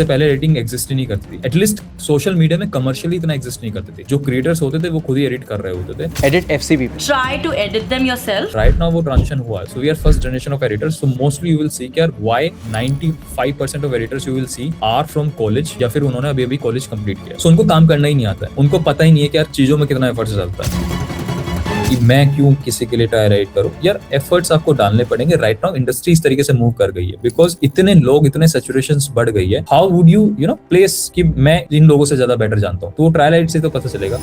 इससे पहले editing exist ही नहीं करती थी, एटलीस्ट सोशल मीडिया में कमर्शियली इतना एग्जिस्ट नहीं करते थे। जो क्रिएटर्स होते थे वो खुद ही एडिट कर रहे होते थे। Edit FCB. Try to edit them yourself. Right now वो ट्रांजिशन हुआ है, so we are first generation of editors. So mostly you will see कि यार why 95% of editors you will see are from college, या फिर उन्होंने अभी college complete किया। सो उनको काम करना ही नहीं आता है, उनको पता ही नहीं है कि यार चीजों में कितना एफर्ट्स चलता है कि मैं क्यों किसी के लिए ट्राई राइट करूं। यार एफर्ट्स आपको डालने पड़ेंगे। राइट नाउ इंडस्ट्री इस तरीके से मूव कर गई है बिकॉज इतने लोग, इतने सैचुरेशंस बढ़ गई है। हाउ वुड यू प्लेस कि मैं इन लोगों से ज्यादा बेटर जानता हूं, तो वो ट्रायल राइट से तो पता चलेगा।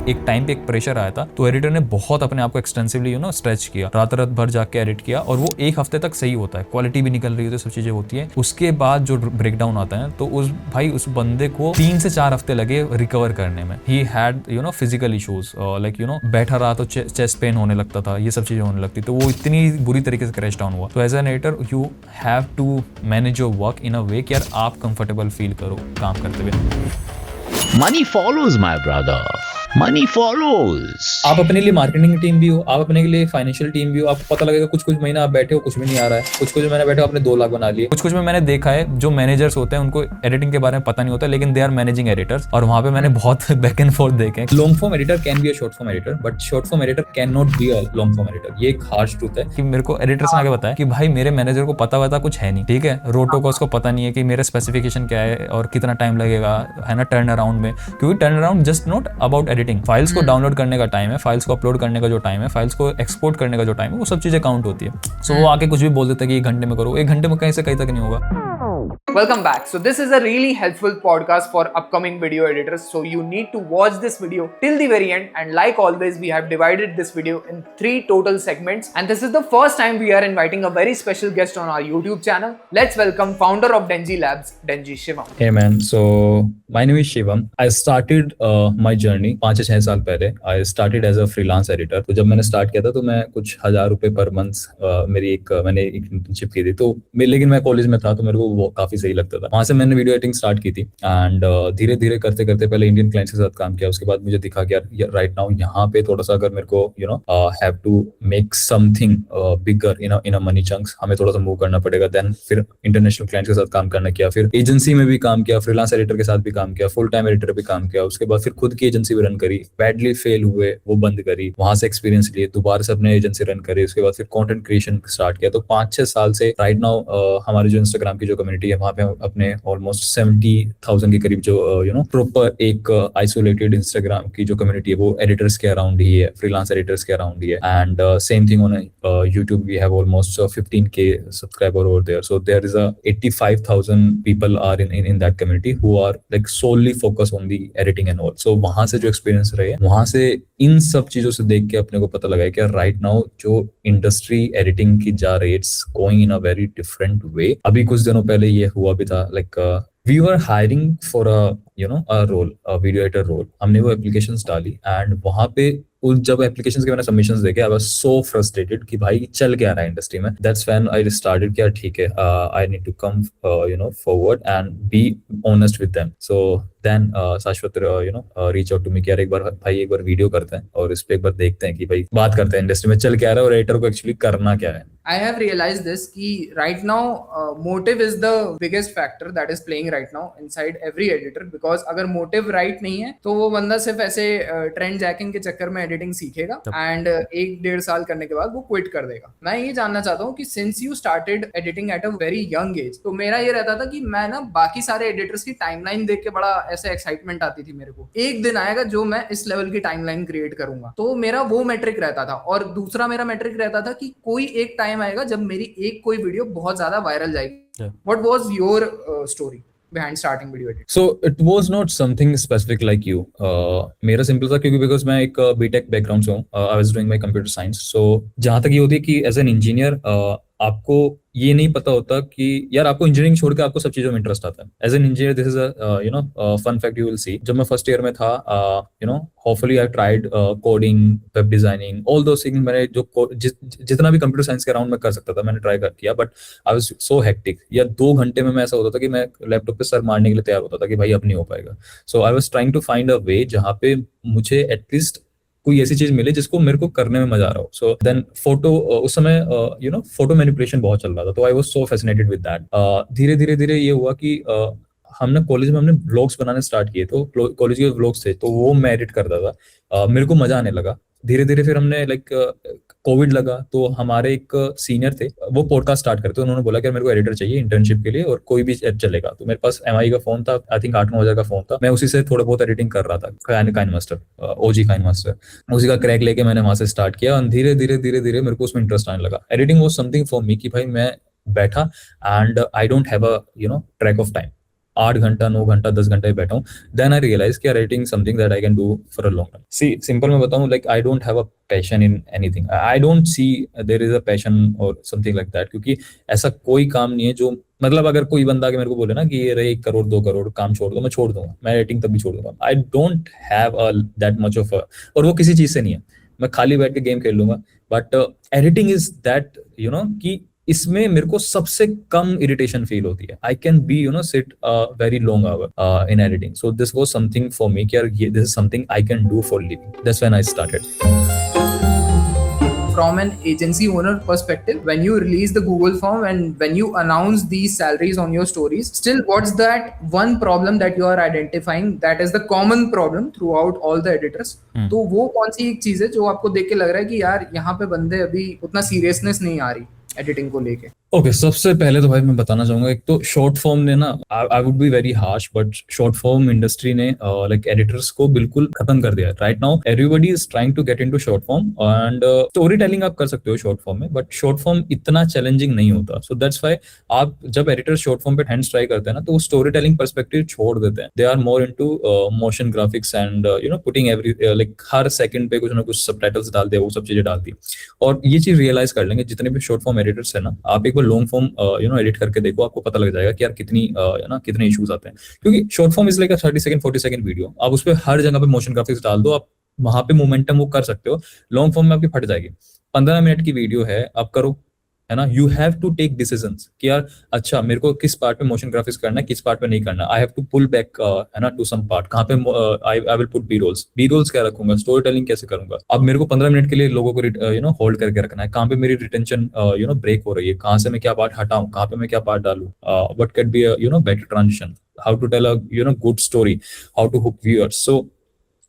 एक टाइम पे एक प्रेशर आया था, तो एडिटर ने बहुत अपने आप को एक्सटेंसिवली स्ट्रेच किया, रात भर जाके एडिट किया, और वो एक हफ्ते तक सही होता है, क्वालिटी भी निकल रही होती है, सब चीजें होती है। उसके बाद जो ब्रेकडाउन आता है, तो उस बंदे को 3 से 4 हफ्ते लगे रिकवर करने में। He had physical issues, like बैठा रहा तो चेस्ट पेन होने लगता था, ये सब चीजें होने लगती, तो वो इतनी बुरी तरीके से क्रैश डाउन हुआ। तो as an editor you have to manage your work in a way कि यार आप कंफर्टेबल फील करो काम करते हुए। Money follows, my brother. Money follows. आप अपने लिए मार्केटिंग टीम भी हो, आप अपने लिए फाइनेंशियल टीम भी हो। आपको पता लगेगा कुछ महीना आप बैठे हो, कुछ भी नहीं आ रहा है, कुछ महीना बैठे हो, आपने 2 लाख बना लिए। कुछ में मैंने देखा है जो मैनेजर्स होते हैं उनको एडिटिंग के बारे में पता नहीं होता, लेकिन दे आर मैनेजिंग एडिटर्स, और वहां पे मैंने बहुत बैक एंड फोर्थ देखे। Long form editor can be a short form editor, but short form editor can not be a long form editor. ये एक हार्श ट्रूथ है कि मेरे को एडिटर्स ने आगे बताया कि भाई मेरे मैनेजर को पता कुछ है नहीं, ठीक है। रोटो को उसको पता नहीं है कि मेरा स्पेसिफिकेशन क्या है और कितना टाइम लगेगा, है ना, टर्न अराउंड में। क्योंकि turn around just not about editing, files को डाउनलोड करने का टाइम है, फाइल्स को अपलोड करने का जो टाइम है, फाइल्स को एक्सपोर्ट करने का जो टाइम है, वो सब चीजें काउंट होती है। सो वो आके कुछ भी बोल देता है कि 1 घंटे में करो, 1 घंटे में कहीं से कहीं तक नहीं होगा। Welcome back. So this is a really helpful podcast for upcoming video editors. So you need to watch this video till the very end. And like always, we have divided this video in 3 total segments. And this is the first time we are inviting a very special guest on our YouTube channel. Let's welcome founder of Denji Labs, Denji Shivam. Hey man, so my name is Shivam. I started my journey 5 से 6 साल पहले. I started as a freelance editor. तो जब मैंने start किया था तो मैं कुछ 1000 रुपए पर मंथ मैंने एक इंटर्नशिप की थी। तो लेकिन मैं कॉलेज में था तो मेरे को वो काफी सही लगता था। वहां से मैंने वीडियो एडिटिंग स्टार्ट की थी एंड धीरे धीरे करते करते पहले इंडियन क्लाइंट्स के साथ काम किया। उसके बाद मुझे दिखा कि यार राइट नाउ यहाँ पे थोड़ा सा अगर मेरे को have to make something bigger in a money chunks, हमें थोड़ा सा मूव करना पड़ेगा। देन फिर इंटरनेशनल क्लाइंट्स के साथ काम करना किया, फिर एजेंसी में भी काम किया, फ्रीलांस एडिटर के साथ भी काम किया, फुल टाइम एडिटर भी काम किया। उसके बाद फिर खुद की एजेंसी भी रन करी, बैडली फेल हुए, वो बंद करी, वहां से एक्सपीरियंस लिए, दोबारा से अपने एजेंसी रन करी। उसके बाद फिर कंटेंट क्रिएशन स्टार्ट किया। तो 5-6 साल से राइट नाउ हमारी जो इंस्टाग्राम की जो कम्युनिटी है वहां पे अपने ऑलमोस्ट 70,000 के करीब जो प्रॉपर एक आइसोलेटेड इंस्टाग्राम की जो कम्युनिटी है वो एडिटर्स के अराउंड ही है, फ्रीलांस एडिटर्स के अराउंड ही है। And same thing on YouTube, we have almost 15K subscriber over there. So there is a 85,000 people are in that community who are like solely focused on the editing and all. So वहां से जो experience रहे, वहां से इन सब चीजों से देख के अपने को पता लगा है कि राइट नाउ जो इंडस्ट्री एडिटिंग की जा रही है, it's going in a very different way. अभी कुछ दिनों पहले ये हुआ भी था, like we were hiring for a role, a video editor role. हमने वो applications डाली एंड वहां पे जब एप्लीकेशंस के मैंने सबमिशंस देखे, आई वाज सो फ्रस्ट्रेटेड कि भाई चल क्या रहा है इंडस्ट्री में। दैट्स व्हेन आई स्टार्टेड कि यार ठीक है, I need to come forward and be honest with them. So then Shashwat reach out to me कि यार एक बार वीडियो करते हैं और इस पे एक बार देखते हैं कि भाई बात करते हैं इंडस्ट्री में चल क्या रहा है और एडिटर को एक्चुअली करना क्या है। I have realized this कि right now motive is the biggest factor that is playing right now inside every editor, because अगर motive right नहीं है तो वो बंदा सिर्फ ऐसे ट्रेंड जैकिंग के चक्कर में एडिटिंग सीखेगा एंड 1-1.5 साल करने के बाद वो क्विट कर देगा। मैं ये जानना चाहता हूँ कि since you started editing at a very young age, तो मेरा ये रहता था कि मैं ना बाकी सारे एडिटर्स की टाइमलाइन देख के बड़ा ऐसे एक्साइटमेंट आती थी मेरे को, एक दिन आएगा जो मैं इस लेवल की टाइमलाइन क्रिएट करूंगा। तो मेरा वो मेट्रिक रहता था। और दूसरा मेरा मेट्रिक रहता था कि कोई एक टाइम आएगा जब मेरी एक कोई वीडियो बहुत ज्यादा वायरल जाएगी। What was your story behind starting video editing? So it was not something specific like you. मेरा सिंपल था क्योंकि बिकॉज मैं एक बीटेक बैकग्राउंड से हूँ, I was doing my computer science. So जहां तक ये होती है कि एज एन इंजीनियर आपको ये नहीं पता होता कि यार आपको इंजीनियरिंग छोड़ के आपको सब चीजों में इंटरेस्ट आता है। As an engineer this is a fun fact you will see. जब मैं फर्स्ट ईयर में था, hopefully I tried coding, web designing, all those things. मैंने जो जितना भी कंप्यूटर साइंस के अराउंड में कर सकता था मैंने ट्राई किया, but I was so hectic. या 2 घंटे में मैं ऐसा होता था कि मैं लैपटॉप पे सर मारने के लिए तैयार होता था कि भाई अब नहीं हो पाएगा। So I was trying to find a way जहाँ पे मुझे एटलीस्ट कोई ऐसी चीज मिले जिसको मेरे को करने में मजा आ रहा हो। सो देन फोटो, उस समय फोटो मैनिपुलेशन बहुत चल रहा था, तो I was so fascinated with that. धीरे धीरे ये हुआ कि हमने कॉलेज में हमने व्लॉग्स बनाने स्टार्ट किए, तो कॉलेज के व्लॉग्स थे तो वो मैं एडिट करता था। मेरे को मजा आने लगा धीरे धीरे। फिर हमने लाइक कोविड लगा तो हमारे एक सीनियर थे, वो पॉडकास्ट स्टार्ट करते, उन्होंने बोला कि मेरे को एडिटर चाहिए इंटर्नशिप के लिए और कोई भी ऐप चलेगा। तो मेरे पास MI का फोन था, आई थिंक 8-9 हजार का फोन था, मैं उसी से थोड़ा बहुत एडिटिंग कर रहा था, काइनमास्टर, OG काइनमास्टर, उसी का क्रैक लेके मैंने वहां से स्टार्ट किया और धीरे धीरे धीरे धीरे मेरे को उसमें इंटरेस्ट आने लगा। Editing was something for me कि भाई मैं बैठा and I don't have a track of time, 8 घंटा 9 घंटा 10 घंटा ही बैठा हूँ। देन आई रियलाइज कि writing something that I can do for a long time. See simple मैं बताऊं, like I don't have a passion in anything, I don't see there is a passion और समथिंग लाइक दैट, क्योंकि ऐसा कोई काम नहीं है जो मतलब अगर कोई बंदा आके मेरे को बोले ना कि ये रहे 1 करोड़ 2 करोड़ काम छोड़ दो, मैं छोड़ दूंगा, मैं एडिटिंग तब भी छोड़ दूंगा। आई don't have that much of और वो किसी चीज से नहीं है, मैं खाली बैठ के गेम खेल लूंगा। बट एडिटिंग इज दैट कि इसमें मेरे को सबसे कम इरिटेशन फील होती है। I can be sit very long hour in editing. So this was something for me कि यार this is something I can do for living. That's when I started. From an agency owner perspective, when you release the Google form and when you announce these salaries on your stories, still what's that one problem that you are identifying that is the common problem throughout all the editors? तो वो कौन सी एक चीज है जो आपको देख के लग रहा है कि यार यहाँ पे बंदे अभी उतना सीरियसनेस नहीं आ रही एडिटिंग को लेके? ओके, सबसे पहले तो भाई मैं बताना चाहूंगा, एक तो शॉर्ट फॉर्म ने ना, I would be very harsh but short form industry ने लाइक एडिटर्स को बिल्कुल खत्म कर दिया है। Right now everybody is trying to get into short form and story telling आप कर सकते हो शॉर्ट फॉर्म में, बट शॉर्ट फॉर्म इतना चैलेंजिंग नहीं होता। सो दैट्स व्हाई आप जब एडिटर शॉर्ट फॉर्म पे हैंड्स ट्राई करते हैं ना, तो वो स्टोरी टेलिंग पर्सपेक्टिव छोड़ देते हैं। They are more into motion graphics and putting every like हर सेकंड पे कुछ ना कुछ सबटाइटल्स डाल दे, वो सब चीजें डालती है। और ये चीज रियलाइज कर लेंगे जितने भी शॉर्ट फॉर्म एडिटर्स है ना, आप एक बार लॉन्ग फॉर्म एडिट करके देखो, आपको पता लग जाएगा कि यार कितने इश्यूज आते हैं। क्योंकि short form is like 30 second 40 second video, आप उस पर हर जगह पे मोशन ग्राफिक्स डाल दो, आप वहां पे मोमेंटम वो कर सकते हो। लॉन्ग फॉर्म में आपकी फट जाएगी। 15 मिनट की वीडियो है, आप करो, है ना, you have to take decisions कि यार अच्छा मेरे को किस पार्ट पे मोशन ग्राफिक्स करना है, किस पार्ट पे नहीं करना। I have to pull back है ना टू सम पार्ट, कहाँ पे I will put B rolls क्या रखूंगा, स्टोरी टेलिंग कैसे करूंगा। अब मेरे को 15 मिनट के लिए लोगों को होल्ड करके रखना है, कहाँ पे मेरी रिटेंशन ब्रेक हो रही है, कहाँ से मैं क्या पार्ट हटाऊं, कहाँ पे मैं क्या पार्ट डालूं, what can be better transition, how to tell a good story, how to hook viewers. So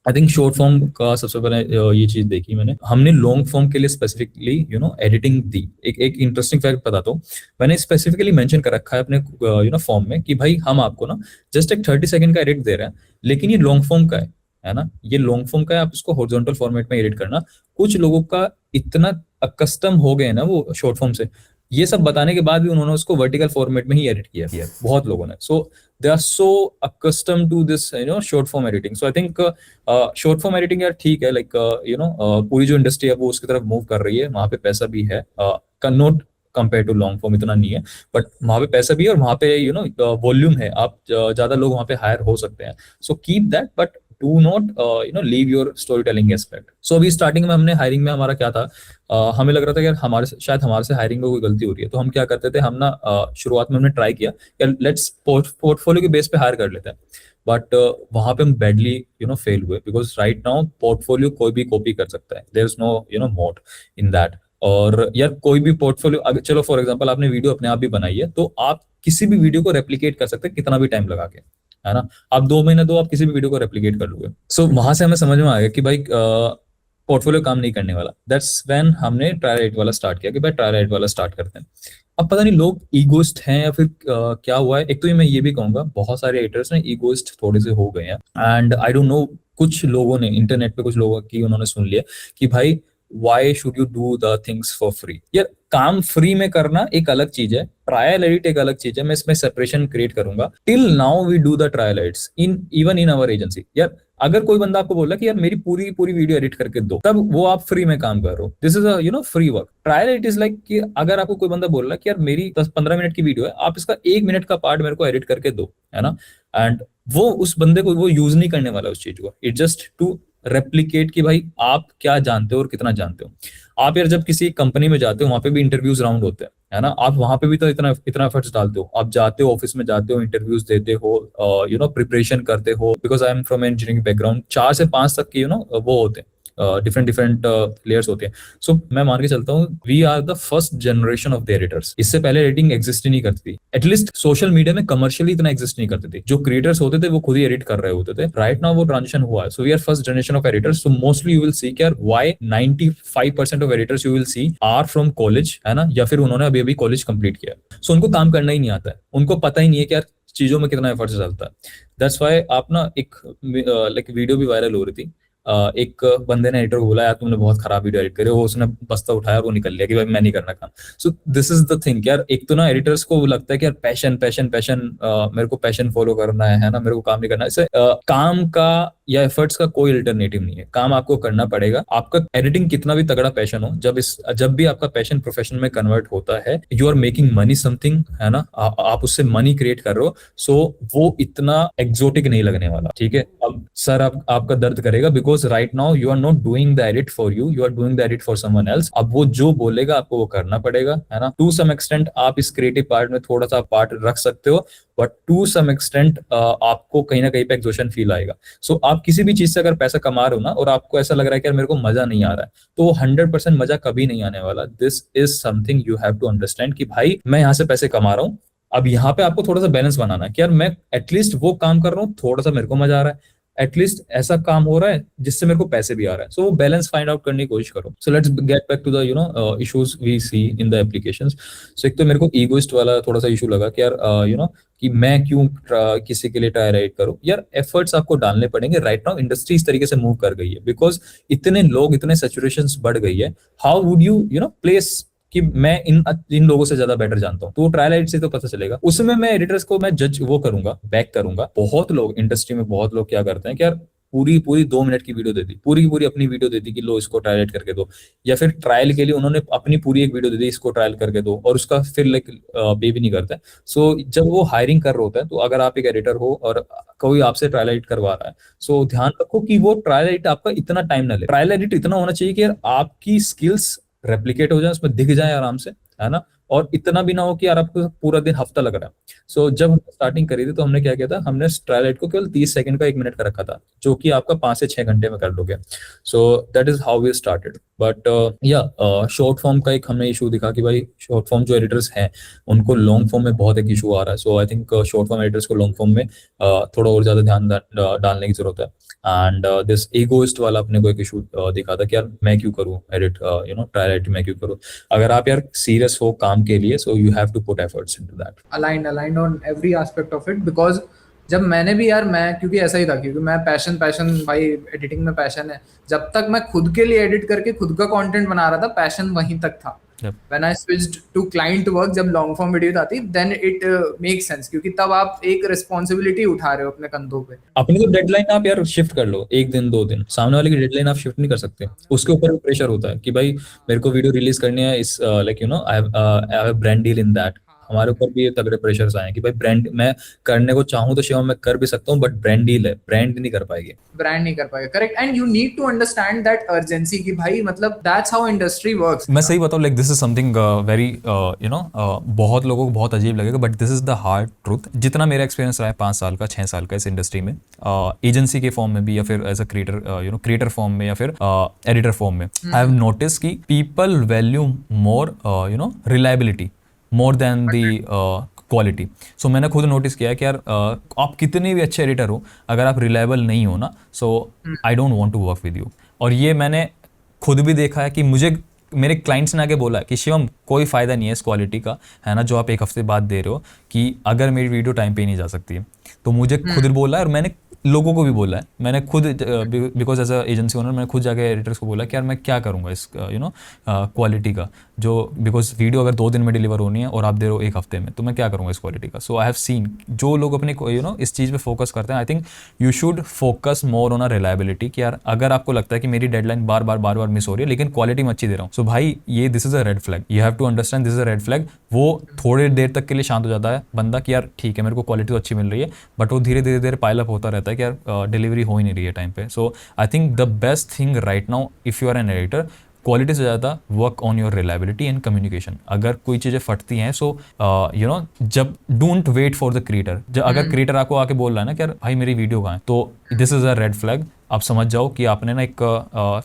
I think short form का सबसे पहले ये चीज देखी मैंने। हमने लॉन्ग फॉर्म के लिए स्पेसिफिकली एडिटिंग दी। एक इंटरेस्टिंग फैक्ट बताता हूँ, मैंने स्पेसिफिकली मेंशन कर रखा है अपने फॉर्म में कि भाई हम आपको ना जस्ट एक 30 सेकंड का एडिट दे रहे हैं, लेकिन ये लॉन्ग फॉर्म का है ना, ये लॉन्ग फॉर्म का है, आप इसको हॉरिजॉन्टल फॉर्मेट में एडिट करना। कुछ लोगों का इतना अकस्टम हो गए ना वो शॉर्ट फॉर्म से, ये सब बताने के बाद भी उन्होंने उसको वर्टिकल फॉर्मेट में ही एडिट किया बहुत लोगों ने। So they are so accustomed to this short form editing. So I think short form editing यार ठीक है, लाइक पूरी जो इंडस्ट्री है वो उसकी तरफ मूव कर रही है, वहां पे पैसा भी है, not compare to long form इतना नहीं है, बट वहां पे पैसा भी है और वहां पे वॉल्यूम है, आप ज्यादा लोग वहां पे हायर हो सकते हैं। So keep that, but do not leave your story telling aspect. So अभी स्टार्टिंग में हमने हायरिंग में हमारा क्या था, हमें लग रहा था कि यार शायद हमारे से हायरिंग में कोई गलती हो रही है, तो हम क्या करते थे, हम ना शुरुआत में हमने ट्राई किया यार लेट्स पोर्टफोलियो के बेस पे हायर कर लेते हैं। बट वहां पे हम बैडली फेल हुए, बिकॉज राइट नाउ पोर्टफोलियो कोई भी कॉपी कर सकता है, there is no moat in that. और यार कोई भी पोर्टफोलियो, अगर चलो फॉर एग्जांपल आपने वीडियो अपने आप भी बनाई है, तो आप किसी भी वीडियो को रेप्लिकेट कर सकते हैं कितना भी टाइम लगा के, है ना। आप 2 महीने आप किसी भी वीडियो को रेप्लिकेट कर लोगे। सो वहां से हमें समझ में आ गया कि भाई पोर्टफोलियो काम नहीं करने वाला। दैट्स व्हेन हमने ट्रायल एडिट वाला स्टार्ट किया कि भाई ट्रायल एडिट वाला स्टार्ट करते हैं। अब पता नहीं लोग ईगोइस्ट हैं या फिर क्या हुआ है। एक तो ये मैं ये भी कहूंगा बहुत सारे एडिटर्स ने ईगोइस्ट थोड़े से हो गए हैं, एंड आई डोंट नो, कुछ लोगों ने इंटरनेट पे कुछ लोगों की उन्होंने सुन लिया कि भाई why should you do the things for free. यार काम फ्री में करना एक अलग चीज है, ट्रायल एडिट एक अलग चीज है। मैं इसमें सेपरेशन क्रिएट करूंगा। Till now we do the trial edits even in our agency. यार अगर कोई बंदा आपको बोल रहा है कि यार मेरी पूरी वीडियो एडिट करके दो, तब वो आप फ्री में काम कर रहे हो। This is a free work. Trial edit is like कि अगर आपको कोई बंदा बोल रहा है कि यार मेरी 10-15 मिनट की वीडियो है, आप इसका 1 मिनट का पार्ट मेरे को एडिट करके दो, है ना। एंड वो उस बंदे को वो यूज नहीं करने वाला उस चीज को, इट जस्ट टू रेप्लिकेट कि भाई आप क्या जानते हो और कितना जानते हो। आप यार जब किसी कंपनी में जाते हो, वहां पे भी इंटरव्यूज राउंड होते हैं, है ना। आप वहां पे भी तो इतना एफर्ट्स डालते हो, आप जाते हो ऑफिस में जाते हो, इंटरव्यूज देते हो, प्रिपरेशन करते हो। Because I am from engineering background, 4 से 5 तक की वो होते हैं डिफरेंट डिफरेंट लेयर्स होते हैं. सो मैं मान के चलता हूँ we are the first generation of the editors. इससे पहले एडिटिंग एग्जिस्ट ही नहीं करती थी. एटलीस्ट सोशल मीडिया में कमर्शियली इतना एग्जिस्ट नहीं करते थे. जो क्रिएटर्स होते थे वो खुद ही एडिट कर रहे होते थे. राइट नाउ वो ट्रांजिशन हुआ है. So we are first generation of editors. So mostly you will see कि यार why 95% of editors you will see are from college, है ना, या फिर उन्होंने अभी अभी कॉलेज कंप्लीट किया. सो उनको काम करना ही नहीं आता है. उनको पता ही नहीं है कि यार चीजों में कितना एफर्ट चलता है. दैट्स व्हाई आप ना एक लाइक वीडियो भी वायरल हो रही थी. एक बंदे ने एडिटर को बोला यार तुमने बहुत खराब वीडियो एडिट करे. वो उसने बस्ता उठाया और वो निकल लिया कि भाई मैं नहीं करना काम. सो दिस इज द थिंग यार. एक तो ना एडिटर्स को लगता है कि यार पैशन पैशन पैशन, मेरे को पैशन फॉलो करना है ना, मेरे को काम नहीं करना. इससे काम का या एफर्ट्स का कोई अल्टरनेटिव नहीं है. काम आपको करना पड़ेगा. आपका एडिटिंग कितना भी तगड़ा पैशन हो, जब भी आपका पैशन प्रोफेशन में कन्वर्ट होता है, you are making money something, है ना, आप उससे मनी क्रिएट कर रहे हो. सो वो इतना एक्सोटिक नहीं लगने वाला. ठीक है. अब सर आपका दर्द करेगा because right now you are not doing the edit for you are doing the edit for someone else. अब वो जो बोलेगा आपको वो करना पड़ेगा, है ना. टू सम एक्सटेंट आप इस क्रिएटिव पार्ट में थोड़ा सा पार्ट रख सकते हो, बट टू सम एक्सटेंट आपको कहीं ना कहीं पे एक्सॉशन फील आएगा. सो आप किसी भी चीज से अगर पैसा कमा रहे हो ना और आपको ऐसा लग रहा है कि यार मेरे को मजा नहीं आ रहा है, तो 100% मजा कभी नहीं आने वाला. This is something you have to understand कि भाई मैं यहाँ से पैसे कमा रहा हूँ. अब यहाँ पे आपको थोड़ा सा बैलेंस बनाना है कि यार मैं एटलीस्ट वो काम कर रहा हूँ थोड़ा सा मेरे को मजा आ रहा है, एटलीस्ट ऐसा काम हो रहा है जिससे मेरे को पैसे भी आ रहा है. सो वो बैलेंस फाइंड आउट करने की कोशिश करो. So let's get back to the issues we see in the applications. So एक तो मेरे को ईगोइस्ट वाला थोड़ा सा इशू लगा कि यार कि मैं क्यों किसी के लिए ट्राई राइट करूं. यार एफर्ट्स आपको डालने पड़ेंगे. राइट नाउ इंडस्ट्री इस तरीके से मूव कर गई है बिकॉज इतने लोग, इतने सैचुरेशंस बढ़ गई है. हाउ वुड यू प्लेस कि मैं इन लोगों से ज्यादा बेटर जानता हूँ. तो ट्रायल एडिट से तो पता चलेगा. उसमें मैं एडिटर्स को मैं जज वो करूंगा, बैक करूंगा. बहुत लोग इंडस्ट्री में बहुत लोग क्या करते हैं कि यार पूरी 2 मिनट की वीडियो दे दी, पूरी अपनी वीडियो दे दी कि लो इसको ट्रायल एडिट करके दो, या फिर ट्रायल के लिए उन्होंने अपनी पूरी एक वीडियो दे दी इसको ट्रायल करके दो, और उसका फिर लाइक पे भी नहीं करता है. सो जब वो हायरिंग कर रहा होता है, तो अगर आप एक एडिटर हो और कोई आपसे ट्रायल एडिट करवा रहा है, सो ध्यान रखो कि वो ट्रायल एडिट आपका इतना टाइम ना ले. ट्रायल एडिट इतना होना चाहिए कि यार आपकी स्किल्स रेप्लिकेट हो जाए, उसमें दिख जाए आराम से, है ना. और इतना भी ना हो कि यार आपको पूरा दिन हफ्ता लग रहा है. सो जब हमने स्टार्टिंग करी थी तो हमने क्या किया था, हमने ट्रायल एडिट को केवल 30 सेकंड का 1 मिनट का रखा था, जो कि आपका 5 से 6 घंटे में कर लोगे. So that is how we started. But या शॉर्ट फॉर्म का एक हमने इशू दिखा कि भाई शॉर्ट फॉर्म जो एडिटर्स हैं उनको लॉन्ग फॉर्म में बहुत एक इशू आ रहा है. So I think short form editors को लॉन्ग फॉर्म में थोड़ा और ज्यादा ध्यान डालने की जरूरत है. एंड दिस ईगोइस्ट वाला अपने को एक इशू दिखा था कि यार मैं क्यों करूं एडिट, ट्रायल एडिट मैं क्यों करूं. अगर आप यार सीरियस हो काम के लिए, so you have to put efforts into that. aligned on every aspect of it because जब मैंने भी यार, मैं क्योंकि ऐसा ही था, क्योंकि मैं पैशन भाई एडिटिंग में पैशन है. जब तक मैं खुद के लिए एडिट करके खुद का कंटेंट बना रहा था, पैशन वहीं तक था. When I switched to client work, जब लॉन्ग फॉर्म वीडियो आती, then it makes sense, क्योंकि तब आप एक रिस्पॉन्सिबिलिटी उठा रहे हो अपने कंधों पे. अपनी तो डेडलाइन आप यार शिफ्ट कर लो 1 दिन 2 दिन. सामने वाले की डेडलाइन आप शिफ्ट नहीं कर सकते. उसके ऊपर प्रेशर होता है कि भाई मेरे को वीडियो रिलीज करनी है, इस like I have brand deal in that. हमारे ऊपर भी तगड़े प्रेशर्स आए कि भाई ब्रांड मैं करने को चाहूँ तो शिवम मैं कर भी सकता हूँ, बट ब्रांड डील है, ब्रांड नहीं कर पाएगी. Correct. And you need to understand that urgency कि भाई मतलब दैट्स हाउ इंडस्ट्री वर्क्स. मैं सही बताऊँ, like this is something very बहुत लोगों को बहुत अजीब लगेगा, but this is the hard truth. जितना मेरा एक्सपीरियंस रहा है 5 साल का 6 साल का इस इंडस्ट्री में, एजेंसी के फॉर्म में भी या फिर एज अ क्रिएटर फॉर्म में या फिर एडिटर फॉर्म में, आई हैव नोटिस कि people value more reliability more than the quality. So मैंने खुद नोटिस किया कि यार आप कितने भी अच्छे एडिटर हो, अगर आप रिलायबल नहीं हो ना, so I don't want to work with you. और ये मैंने खुद भी देखा है कि मुझे मेरे क्लाइंट्स ने आके बोला कि शिवम कोई फ़ायदा नहीं है इस क्वालिटी का, है ना, जो आप 1 हफ्ते बाद दे रहे हो, कि अगर मेरी वीडियो टाइम पे नहीं जा सकती है. तो मुझे खुद बोला है और मैंने लोगों को भी बोला है. मैंने खुद because as a agency owner मैंने खुद जाके एडिटर्स को बोला कि यार मैं क्या करूँगा इस क्वालिटी का, जो बिकॉज वीडियो अगर 2 दिन में डिलीवर होनी है और आप दे रहे हो 1 हफ्ते में, तो मैं क्या करूँगा इस क्वालिटी का. सो आई हैव सीन जो लोग अपने इस चीज़ पे फोकस करते हैं, आई think you should focus more on a reliability. कि यार अगर आपको लगता है कि मेरी डेडलाइन बार बार मिस हो रही है लेकिन क्वालिटी मैं अच्छी दे रहा हूँ, सो भाई ये this is a red flag. You have to understand this is a red flag. वो थोड़ी देर तक के लिए शांत हो जाता है बंदा कि यार ठीक है मेरे को क्वालिटी तो अच्छी मिल रही है, बट वो धीरे पाइल अप होता रहता है कि यार डिलीवरी हो ही नहीं रही है टाइम पे. So I think the best thing right now if you are an editor, quality से ज़्यादा work on your reliability and communication. अगर कोई चीज़ें फटती हैं, सो जब don't wait for the creator. जब अगर क्रिएटर आपको आके बोल रहा है ना कि यार भाई मेरी वीडियो कहाँ है, तो this is a red flag. आप समझ जाओ कि आपने ना एक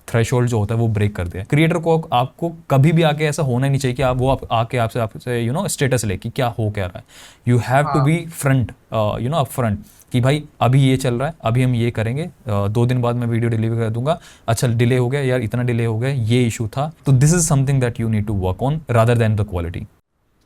थ्रेशोल्ड जो होता है वो ब्रेक कर दिया। क्रिएटर को आपको कभी भी आके ऐसा होना ही नहीं चाहिए कि आप आके आपसे यू नो स्टेटस ले कि क्या हो क्या रहा है। You have to be front, you know up front कि भाई अभी ये चल रहा है, अभी हम ये करेंगे, 2 दिन बाद मैं वीडियो डिलीवर कर दूंगा। अच्छा डिले हो गया यार, इतना डिले हो गया, ये इशू था, तो this is something that you need to work on rather than the quality.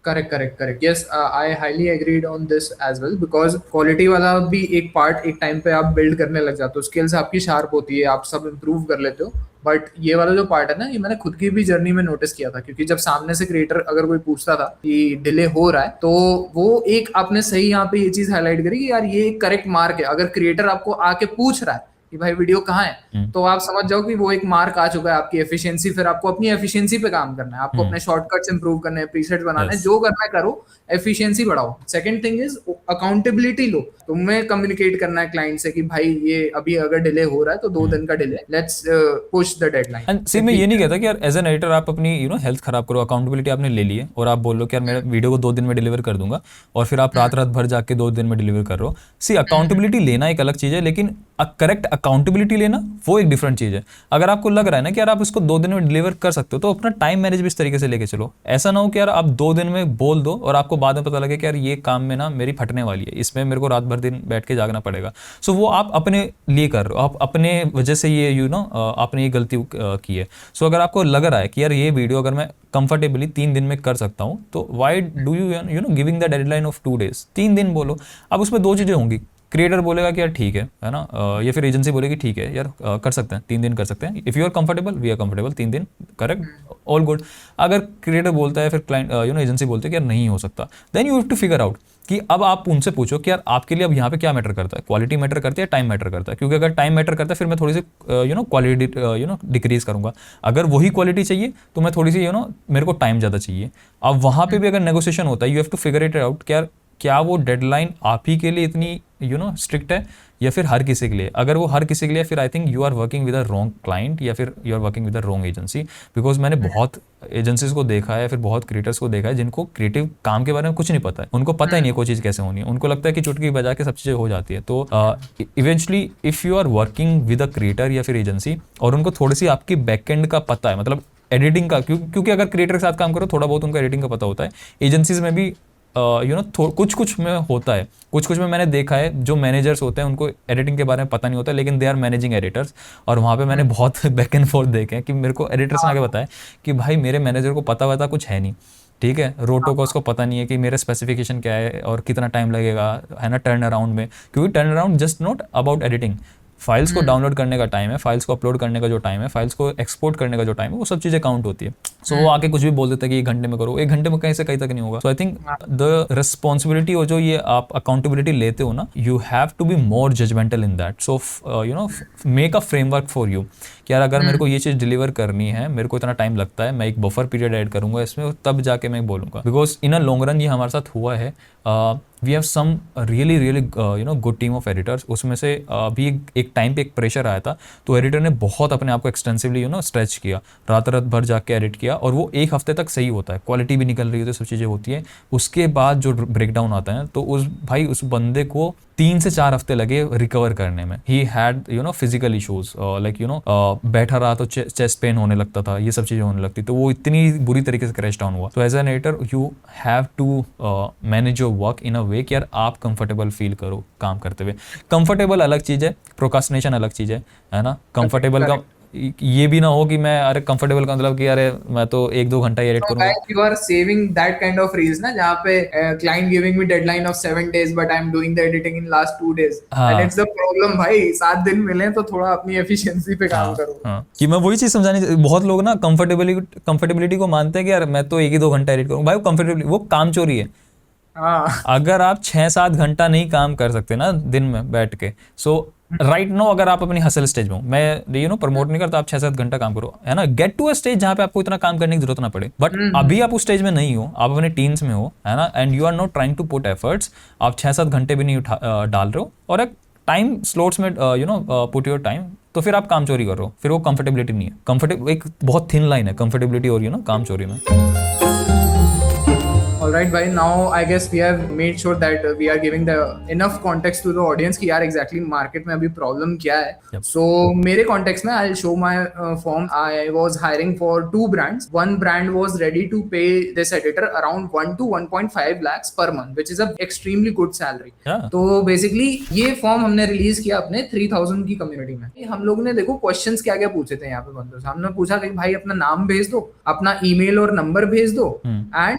Correct yes, I highly agreed on this as well, because quality वाला भी एक पार्ट एक टाइम पे आप बिल्ड करने लग जाते हो, स्किल्स आपकी शार्प होती है, आप सब इम्प्रूव कर लेते हो। बट ये वाला जो पार्ट है ना, ये मैंने खुद की भी जर्नी में नोटिस किया था, क्योंकि जब सामने से क्रिएटर अगर कोई पूछता था कि डिले हो रहा है, तो वो एक आपने सही यहाँ पे ये चीज हाईलाइट करी कि यार ये एक करेक्ट मार्क है। अगर क्रिएटर आपको आके पूछ रहा है कि भाई वीडियो कहाँ है, तो आप समझ जाओ कि वो एक मार्क आ चुका है आपकी एफिशिएंसी। फिर आपको अपनी एफिशिएंसी पे काम करना है, आपको अपने शॉर्टकट्स इंप्रूव करने हैं, प्रीसेट्स बनाना है, जो करना है करो, एफिशिएंसी बढ़ाओ। सेकंड थिंग इज अकाउंटेबिलिटी लो। तुम्हें कम्युनिकेट करना है क्लाइंट से कि भाई ये अभी अगर डिले हो रहा है तो 2 दिन का delay, let's push the deadline. And see मैं ये नहीं कहता कि यार एज एन एडिटर आप अपनी यू नो हेल्थ खराब करो। अकाउंटेबिलिटी आपने ले ली है और आप बोल लो कि यार मेरा वीडियो को 2 दिन में डिलीवर कर दूंगा, और फिर आप रात भर जाके 2 दिन में डिलीवर कर रहे हो। सी अकाउंटेबिलिटी लेना एक अलग चीज़ है, लेकिन करेक्ट अकाउंटेबिलिटी लेना वो एक डिफरेंट चीज़ है। अगर आपको लग रहा है ना कि यार आप इसको 2 दिन में डिलीवर कर सकते हो, तो अपना टाइम मैनेज भी इस तरीके से लेके चलो। ऐसा ना हो कि यार आप 2 दिन में बोल दो और आपको बाद में पता लगे कि यार ये काम में ना मेरी फटने वाली है, इसमें मेरे को रात भर दिन बैठ के जागना पड़ेगा। सो वो आप अपने लिए कर रहे हो, आप अपने वजह से ये यू नो आपने ये गलती की है। सो अगर आपको लग रहा है कि यार ये वीडियो अगर मैं कंफर्टेबली 3 दिन में कर सकता हूँ, तो why do you know giving the deadline of 2 days? 3 दिन बोलो। अब उसमें 2 चीज़ें होंगी, क्रिएटर बोलेगा कि यार ठीक है ना, या फिर एजेंसी बोलेगी ठीक है यार कर सकते हैं, 3 दिन कर सकते हैं। If you are comfortable we are comfortable, 3 दिन करेक्ट, ऑल गुड। अगर क्रिएटर बोलता है, फिर क्लाइंट यू नो एजेंसी बोलते है कि यार नहीं हो सकता, then you have to figure out कि अब आप उनसे पूछो कि यार आपके लिए अब यहाँ पे क्या मैटर करता है, क्वालिटी मैटर करती है, टाइम मैटर करता है। क्योंकि अगर टाइम मैटर करता है फिर मैं थोड़ी सी you know quality you know decrease करूँगा। अगर वही क्वालिटी चाहिए तो मैं थोड़ी सी यू नो मेरे को टाइम ज़्यादा चाहिए। अब वहाँ पे भी अगर नेगोशिएशन होता है, you have to figure it out कि यार क्या वो डेडलाइन आप ही के लिए इतनी यू नो स्ट्रिक्ट है या फिर हर किसी के लिए। अगर वो हर किसी के लिए, फिर I think you are working with a wrong client या फिर you are working with a wrong agency. Because मैंने बहुत एजेंसीज को देखा है, फिर बहुत क्रिएटर्स को देखा है जिनको क्रिएटिव काम के बारे में कुछ नहीं पता है, उनको पता ही नहीं है कोई चीज़ कैसे होनी है, उनको लगता है कि चुटकी बजा के सब चीज़ें हो जाती है। तो eventually if you are working with a creator या फिर एजेंसी और उनको थोड़ी सी आपकी बैकएंड का पता है, मतलब एडिटिंग का, क्योंकि अगर क्रिएटर के साथ काम करो थोड़ा बहुत उनको एडिटिंग का पता होता है। एजेंसीज में भी यू नो कुछ में होता है, कुछ में मैंने देखा है जो मैनेजर्स होते हैं उनको एडिटिंग के बारे में पता नहीं होता, लेकिन दे आर मैनेजिंग एडिटर्स। और वहाँ पे मैंने बहुत बैक एंड फोर्थ देखे हैं कि मेरे को एडिटर्स ने आगे बताया कि भाई मेरे मैनेजर को पता कुछ है नहीं, ठीक है, रोटो को उसको पता नहीं है कि मेरा स्पेसिफिकेशन क्या है और कितना टाइम लगेगा, है ना, टर्न अराउंड में। क्योंकि turn around just not about editing, files को डाउनलोड करने का टाइम है, फाइल्स को अपलोड करने का जो टाइम है, फाइल्स को एक्सपोर्ट करने का जो टाइम है, वो सब चीज़ें काउंट होती है। सो वो आके कुछ भी बोल देता है कि 1 घंटे में करो, 1 घंटे में कहीं से कहीं तक नहीं होगा। So I think the responsibility और जो ये आप अकाउंटेबिलिटी लेते हो ना, you have to be more judgemental in that. So you know make a framework for you कि यार अगर मेरे को ये चीज़ डिलीवर करनी है, मेरे को इतना टाइम लगता है, मैं एक बफर पीरियड ऐड करूंगा इसमें, तब जाके मैं बोलूँगा। Because in a long run ये हमारे साथ हुआ है। We have some really you know good team of editors. उसमें से भी एक टाइम पे एक प्रेशर आया था, तो एडिटर ने बहुत अपने आप को एक्सटेंसिवली यू नो स्ट्रेच किया, रात भर जाके एडिट किया, और वो 1 हफ्ते तक सही होता है, क्वालिटी भी निकल रही होती है, सब चीज़ें होती है। उसके बाद जो ब्रेकडाउन आता है, तो उस बंदे को 3 से 4 हफ्ते लगे रिकवर करने में। He had you know physical issues, like you know बैठा रहा तो चेस्ट पेन होने लगता था, ये सब चीज़ें होने लगती, तो वो इतनी बुरी तरीके से क्रैश डाउन हुआ। तो as an editor you have to manage your work in a way कि यार आप कंफर्टेबल फील करो काम करते हुए। कंफर्टेबल अलग चीज़ है, प्रोकास्टिनेशन अलग चीज़ है ना। कंफर्टेबल का ये भी ना हो कि मैं अरे कंफर्टेबल का मतलब कि अरे मैं तो 1-2 घंटा एडिट करूंगा। You are saving that kind of reels ना, जहाँ पे client giving me deadline of 7 days but I'm doing the editing in last 2 days and it's the problem भाई, 7 दिन मिले तो थोड़ा अपनी एफिशिएंसी पे काम करो। कि मैं वही चीज समझानी, बहुत लोग ना कंफर्टेबिलिटी को मानते हैं कि यार मैं तो 1-2 घंटा एडिट करूँ। भाई वो कंफर्टेबिलिटी, वो काम चोरी है। अगर आप 6-7 घंटा नहीं काम कर सकते ना दिन में बैठ के, सो राइट नो, अगर आप अपनी हसल स्टेज में हो, मैं यू नो प्रमोट नहीं करता, आप 6-7 घंटा काम करो, है ना, गेट टू अ स्टेज जहाँ पे आपको इतना काम करने की जरूरत ना पड़े। बट अभी आप उस स्टेज में नहीं हो, आप अपने टीम्स में हो, है ना, and you are not trying to put efforts, आप 6-7 घंटे भी नहीं डाल रहे हो, और एक टाइम स्लॉट्स में you know put your time, तो फिर आप काम चोरी कर रहे हो, फिर वो कंफर्टेबिलिटी नहीं है। एक बहुत थिन लाइन है कंफर्टेबिलिटी और यू नो काम चोरी में। और All right, भाई. Now I guess we have made sure that we are giving the enough context to the audience कि यार exactly market में अभी problem क्या है. Yep. So मेरे context में I'll show my form. I was hiring for 2 brands. One brand was ready to pay this editor around 1 to 1.5 lakhs per month, which is a extremely good salary. Yeah. तो basically ये form हमने release किया अपने 3000 की community में. हम लोगों ने देखो क्वेश्चंस क्या क्या पूछे थे यहाँ पे बंदों से. हमने पूछा कि भाई अपना नाम भेज दो, अपना ईमेल और नंबर भेज दो, and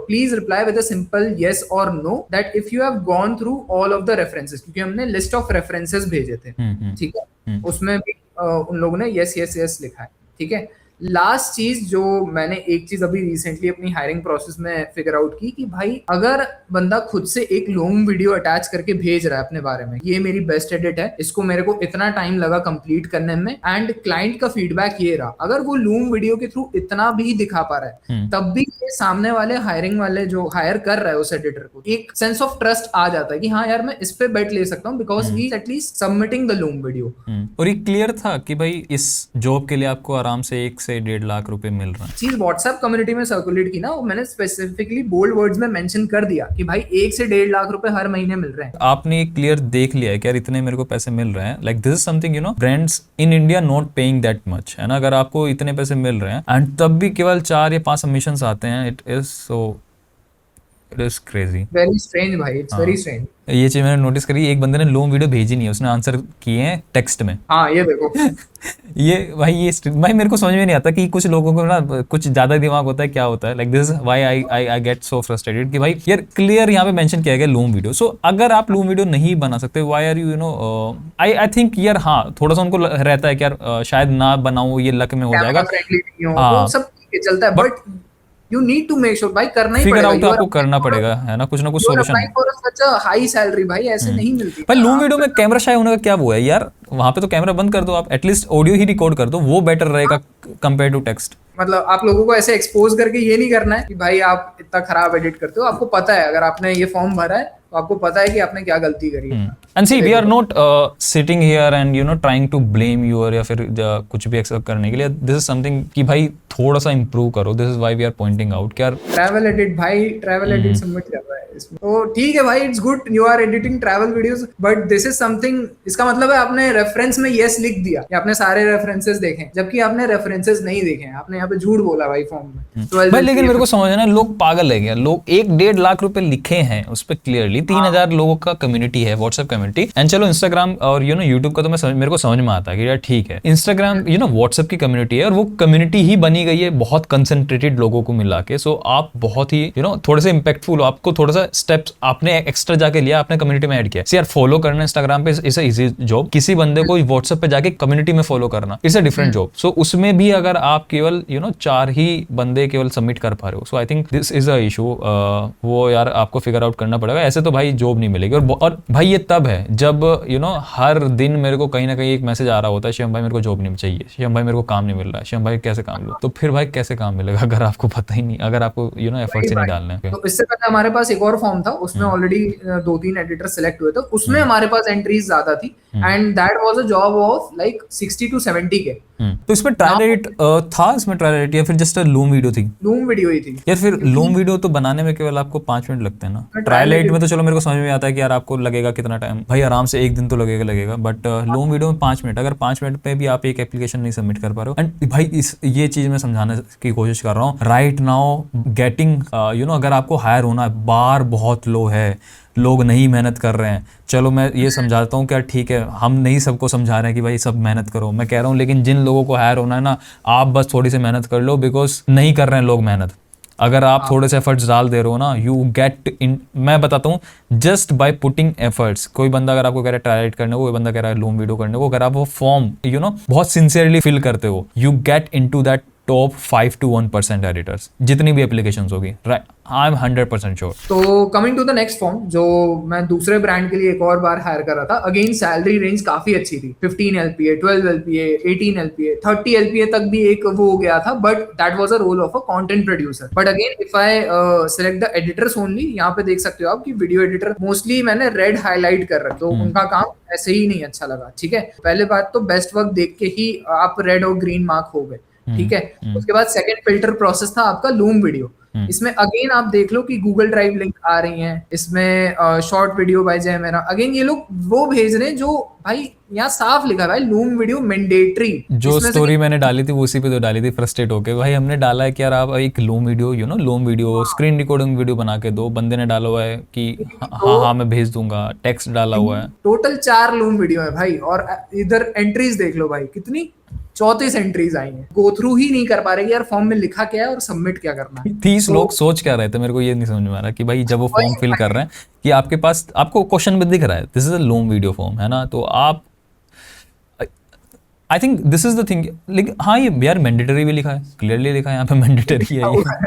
please reply with a simple yes or no that if you have gone through all of the references, क्योंकि हमने लिस्ट ऑफ रेफरेंसेस भेजे थे. ठीक है, उसमें भी उन लोगों ने yes yes yes लिखा है. ठीक है. लास्ट चीज जो मैंने एक चीज अभी रिसेंटली अपनी हायरिंग प्रोसेस में फिगर आउट की कि भाई अगर बंदा खुद से एक लॉन्ग वीडियो अटैच करके भेज रहा है अपने बारे में, ये मेरी बेस्ट एडिट है, इसको मेरे को इतना टाइम लगा कंप्लीट करने में, एंड क्लाइंट का फीडबैक ये रहा, अगर वो लॉन्ग वीडियो के थ्रू इतना भी दिखा पा रहा है, तब भी ये सामने वाले हायरिंग वाले जो हायर कर रहा है उस एडिटर को एक सेंस ऑफ ट्रस्ट आ जाता है कि हाँ यार मैं इस पे बेट ले सकता हूँ because he at least submitting the long video. और ये क्लियर था कि भाई इस जॉब के लिए आपको आराम से 1 से 1.5 लाख रुपए मिल रहा है. चीज व्हाट्सएप कम्युनिटी में सर्कुलेट की ना, वो मैंने स्पेसिफिकली बोल्ड वर्ड्स में मेंशन कर दिया कि भाई 1 से 1.5 लाख रुपए हर महीने मिल रहे हैं. आपने क्लियर देख लिया है कि यार इतने मेरे को पैसे मिल रहे हैं. Like this is something you know brands in India not paying that much, है ना. अगर आपको इतने पैसे मिल रहे हैं एंड तब भी केवल 4 या 5 सबमिशंस आते हैं, it is crazy. Very strange भाई, इट्स वेरी स्ट्रेंज. ये चीज मैंने नोटिस करी. एक बंदे ने लॉन्ग वीडियो भेजी नहीं है, उसने आंसर किए हैं टेक्स्ट में. हाँ ये देखो. ये भाई मेरे को समझ में नहीं आता कि कुछ लोगों को ना कुछ ज्यादा दिमाग होता है, क्या होता है. Like this is why I get so frustrated कि भाई यार क्लियर यहाँ पे मेंशन किया गया लॉन्ग वीडियो. सो अगर आप लॉन्ग वीडियो नहीं बना सकते, why are you know I think यार हाँ थोड़ा सा उनको रहता है कि यार शायद ना बनाऊं, ये लक में हो जाएगा. हाँ सब चलता है, but you need to make sure भाई करना ही फिगर पड़ेगा. आउट आपको करना पड़ेगा, है ना. कुछ ना कुछ सोल्यूशन. सच हाई सैलरी भाई ऐसे नहीं मिलती भाई. लॉन्ग वीडियो में कैमरा शाय होने का क्या वो है यार. वहां पे तो कैमरा बंद कर दो, आप एटलीस्ट ऑडियो ही रिकॉर्ड कर दो, वो बेटर रहेगा कंपेयर टू टेक्स्ट. मतलब आप लोगों को ऐसे एक्सपोज करके ये नहीं करना है कि भाई आप इतना खराब एडिट करते हो. आपको पता है अगर आपने ये फॉर्म भरा है तो आपको पता है कि आपने क्या गलती करी है. And see we are not sitting here and you know trying to blame you और या फिर कुछ भी एक्सेप्ट करने के लिए. दिस इज समथिंग कि भाई थोड़ा सा इंप्रूव करो. This is why we are pointing out कि यार ट्रैवल एडिट भाई, ट्रैवल एडिट सबमिट कर रहा है इसमें. तो ठीक है भाई, it's good you are editing travel videos, but this is something. इसका मतलब है आपने रेफरेंस में यस लिख दिया कि आपने सारे रेफरेंसेस देखे, जबकि आपने रेफरेंसेस नहीं देखे. आपने यहाँ पे झूठ बोला भाई फॉर्म में. भाई लेकिन मेरे को समझ है ना, लोग पागल है क्या. लोग 1.5 लाख रुपए लिखे हैं उस पर क्लियरली. 3000 लोगों का कम्युनिटी है, व्हाट्सएप कम्युनिटी. एंड चलो इंस्टाग्राम और यू नो यूट्यूब का तो मेरे को समझ में आता है कि यार ठीक है, इंस्टाग्राम यू नो व्हाट्सएप की कम्युनिटी है और वो कम्युनिटी ही बनी गई है बहुत कंसंट्रेटेड लोगों को मिला के. सो आप बहुत ही यू नो थोड़े से इंपैक्टफुल हो. आपको थोड़ा सा स्टेप्स आपने एक्स्ट्रा जाके लिया, आपने कम्युनिटी में ऐड किया. यार फॉलो करना इंस्टाग्राम पे इज अ इजी जॉब. किसी बंदे को व्हाट्सएप पे जाके कम्युनिटी में फॉलो करना इज अ डिफरेंट जॉब. सो उसमें भी अगर आप केवल यू नो 4 ही बंदे केवल सबमिट कर पा रहे हो, so I think this is a issue. वो यार आपको फिगर आउट करना पड़ेगा. ऐसे तो भाई जॉब नहीं मिलेगी. और भाई ये तब है जब यू नो हर दिन मेरे को कहीं ना कहीं एक मैसेज आ रहा होता है, शिवम भाई मेरे को जॉब नहीं चाहिए, शिवम भाई मेरे को काम नहीं मिल रहा है, शिवम भाई कैसे काम लूं. तो फिर भाई कैसे काम मिलेगा अगर आपको पता ही नहीं, अगर आपको यू नो एफर्ट्स ही नहीं डालने हैं. तो इससे पहले हमारे पास एक और फॉर्म था, उसमें ऑलरेडी 2-3 एडिटर सिलेक्ट हुए थे. उसमें हमारे पास एंट्रीज ज्यादा थी and that was a job of like 60 to 70 के. तो इसमें ट्रायल एडिट था, इसमें ट्रायल एडिट या फिर जस्ट लूम वीडियो थी? लूम वीडियो ही थी यार. फिर लूम वीडियो तो बनाने में केवल आपको 5 मिनट लगते हैं ना. ट्रायल एडिट में तो चलो मेरे को समझ में आता है कि यार आपको लगेगा कितना टाइम. भाई आराम से 1 दिन तो लगेगा. बट लूम वीडियो में 5 मिनट, अगर 5 मिनट में भी आप एक एप्लीकेशन नहीं सबमिट कर पा रहे हो. एंड भाई ये चीज मैं समझाने की कोशिश कर रहा हूँ. Right now getting you know अगर आपको हायर होना है, बार बहुत लो है, लोग नहीं मेहनत कर रहे हैं. चलो मैं ये समझाता हूँ क्या, ठीक है हम नहीं सबको समझा रहे हैं कि भाई सब मेहनत करो, मैं कह रहा हूँ लेकिन जिन लोगों को हायर होना है ना, आप बस थोड़ी सी मेहनत कर लो. बिकॉज नहीं कर रहे हैं लोग मेहनत. अगर आप थोड़े से एफर्ट्स डाल दे रहे हो ना, यू गेट इन. मैं बताता हूँ जस्ट बाय पुटिंग एफर्ट्स. कोई बंदा अगर आपको कह रहा है ट्रायल करने को, कोई बंदा कह रहा है लूम वीडियो करने को, अगर आप वो फॉर्म यू नो बहुत सिंसियरली फिल करते हो, you get into that top 5 to 1% editors जितनी भी एप्लीकेशंस होगी. Right, I am 100% sure. तो coming to the next form, जो मैं दूसरे ब्रांड के लिए एक और बार हायर कर रहा था. अगेन सैलरी रेंज काफी अच्छी थी. 15 LPA, 12 LPA, 18 LPA, 30 LPA तक भी एक वो हो गया था. But that was a role of a content producer. But again if I select the editors only, यहाँ पे देख सकते हो आप कि वीडियो एडिटर मोस्टली मैंने रेड हाईलाइट कर रखा. तो उनका काम ऐसे ही नहीं अच्छा लगा. ठीक है, पहले बात तो बेस्ट वर्क देख के ही आप रेड और ग्रीन मार्क हो गए. ठीक है, उसके बाद सेकंड फिल्टर प्रोसेस था आपका लूम वीडियो. इसमें अगेन आप देख लो कि गूगल ड्राइव लिंक आ रही हैं, इसमें शॉर्ट वीडियो बाय जय मेरा, अगेन ये लोग वो भेज रहे हैं जो भाई यहाँ साफ लिखा है भाई लूम वीडियो मैंडेटरी। जो स्टोरी मैंने डाली थी वो उसी पे तो डाली थी फ्रस्ट्रेट होके, भाई हमने डाला है कि यार आप एक loom video loom video screen recording video बना के दो, बंदे ने डाला हुआ है कि हाँ मैं भेज दूंगा, टेक्स्ट डाला हुआ है। टोटल 4 लूम वीडियो है भाई, और इधर एंट्रीज देख लो भाई कितनी 34 एंट्रीज आई हैं। गो थ्रू ही नहीं कर पा रहे कि यार फॉर्म में लिखा क्या है और सबमिट क्या करना है। 30 लोग सोच क्या रहे थे, मेरे को ये नहीं समझ में आ रहा कि भाई जब वो फॉर्म फिल कर रहे हैं कि आपके पास आपको क्वेश्चन में दिख रहा है this is a loom video form, है ना, तो आप आई think this is the thing. लेकिन हाँ ये यार मैंडेटरी भी लिखा है, क्लियरली लिखा है यहाँ पे मैंडेटरी है ये।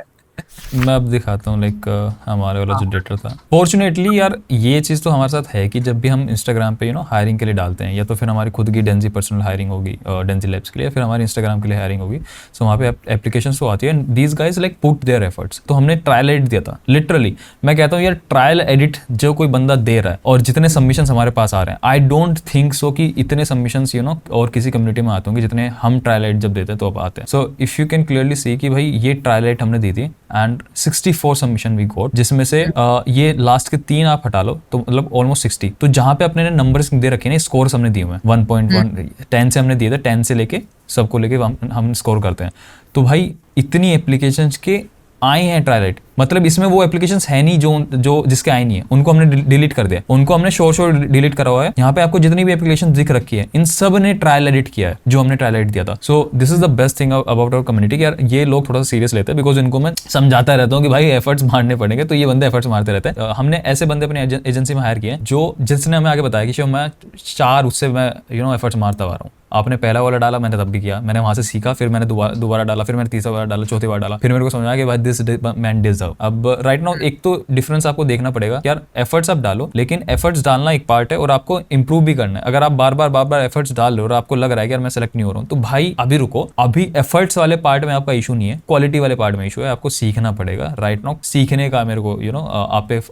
मैं अब दिखाता हूँ लाइक हमारे वाला जो डेटर था। फॉर्चुनेटली यार ये चीज़ तो हमारे साथ है कि जब भी हम इंस्टाग्राम पे हायरिंग के लिए डालते हैं, या तो फिर हमारी खुद की डेंजी पर्सनल हायरिंग होगी डेंजी लैब्स के लिए, फिर हमारे इंस्टाग्राम के लिए हायरिंग होगी, सो वहाँ पे एप्लीकेशन तो आती है and these guys like put their efforts. तो हमने ट्रायल एडिट दिया था, लिटरली मैं कहता हूँ यार ट्रायल एडिट जो कोई बंदा दे रहा है और जितने सबमिशन हमारे पास आ रहे हैं, आई डोंट थिंक सो कि इतने सबमिशन और किसी कम्युनिटी में आते होंगे जितने हम ट्रायल एडिट जब देते हैं तो अब आते हैं। सो if you can clearly see कि भाई ये ट्रायल एडिट हमने दी थी एंड 64 सबमिशन वी गॉट, जिसमें से ये लास्ट के 3 आप हटा लो तो मतलब ऑलमोस्ट 60। तो जहां पे अपने ने नंबर्स दे रखे हैं, स्कोर्स हमने दिए हुए हैं 1.1 10 से हमने दिए थे, 10 से लेके सबको लेके हम स्कोर करते हैं। तो भाई इतनी एप्लीकेशंस के आए हैं ट्रायल एडिट, मतलब इसमें वो एप्लीकेशंस है नहीं जो जिसके आए नहीं है, उनको हमने डिलीट कर दिया, उनको हमने शोर डिलीट करा हुआ है। यहाँ पे आपको जितनी भी एप्लीकेशन दिख रखी है इन सब ने ट्रायल एडिट किया है जो हमने ट्रायल एडिट दिया था। So this is the best thing about our community, यार ये लोग थोड़ा सा सीरियस लेते हैं, बिकॉज इनको मैं समझाता रहता हूँ कि भाई एफर्ट्स मारने पड़ेंगे, तो ये बंदे एफर्ट्स मारते रहते हैं। हमने ऐसे बंदे अपने एजेंसी में हायर किए हैं जो जिसने हमें आगे बताया कि शिव मैं 4 उससे मैं एफर्ट्स मारता आ रहा हूँ। आपने पहला वाला डाला, मैंने तब भी किया, मैंने वहां से सीखा, फिर मैंने दोबारा डाला, फिर मैंने तीसरा बार डाला, चौथी बार डाला, फिर मेरे को समझ आया कि भाई दिस मैन डिजर्व। अब राइट नाउ एक तो डिफरेंस आपको देखना पड़ेगा यार, एफर्ट्स आप डालो, लेकिन एफर्ट्स डालना एक पार्ट है और आपको इंप्रूव भी करना है। अगर आप बार बार एफर्ट्स डाल रहे हो और आपको लग रहा है कि यार मैं सेलेक्ट नहीं हो रहा हूँ, तो भाई अभी रुको, अभी एफर्ट्स वाले पार्ट में आपका इशू नहीं है, क्वालिटी वाले पार्ट में इशू है, आपको सीखना पड़ेगा। राइट नाउ सीखने का मेरे को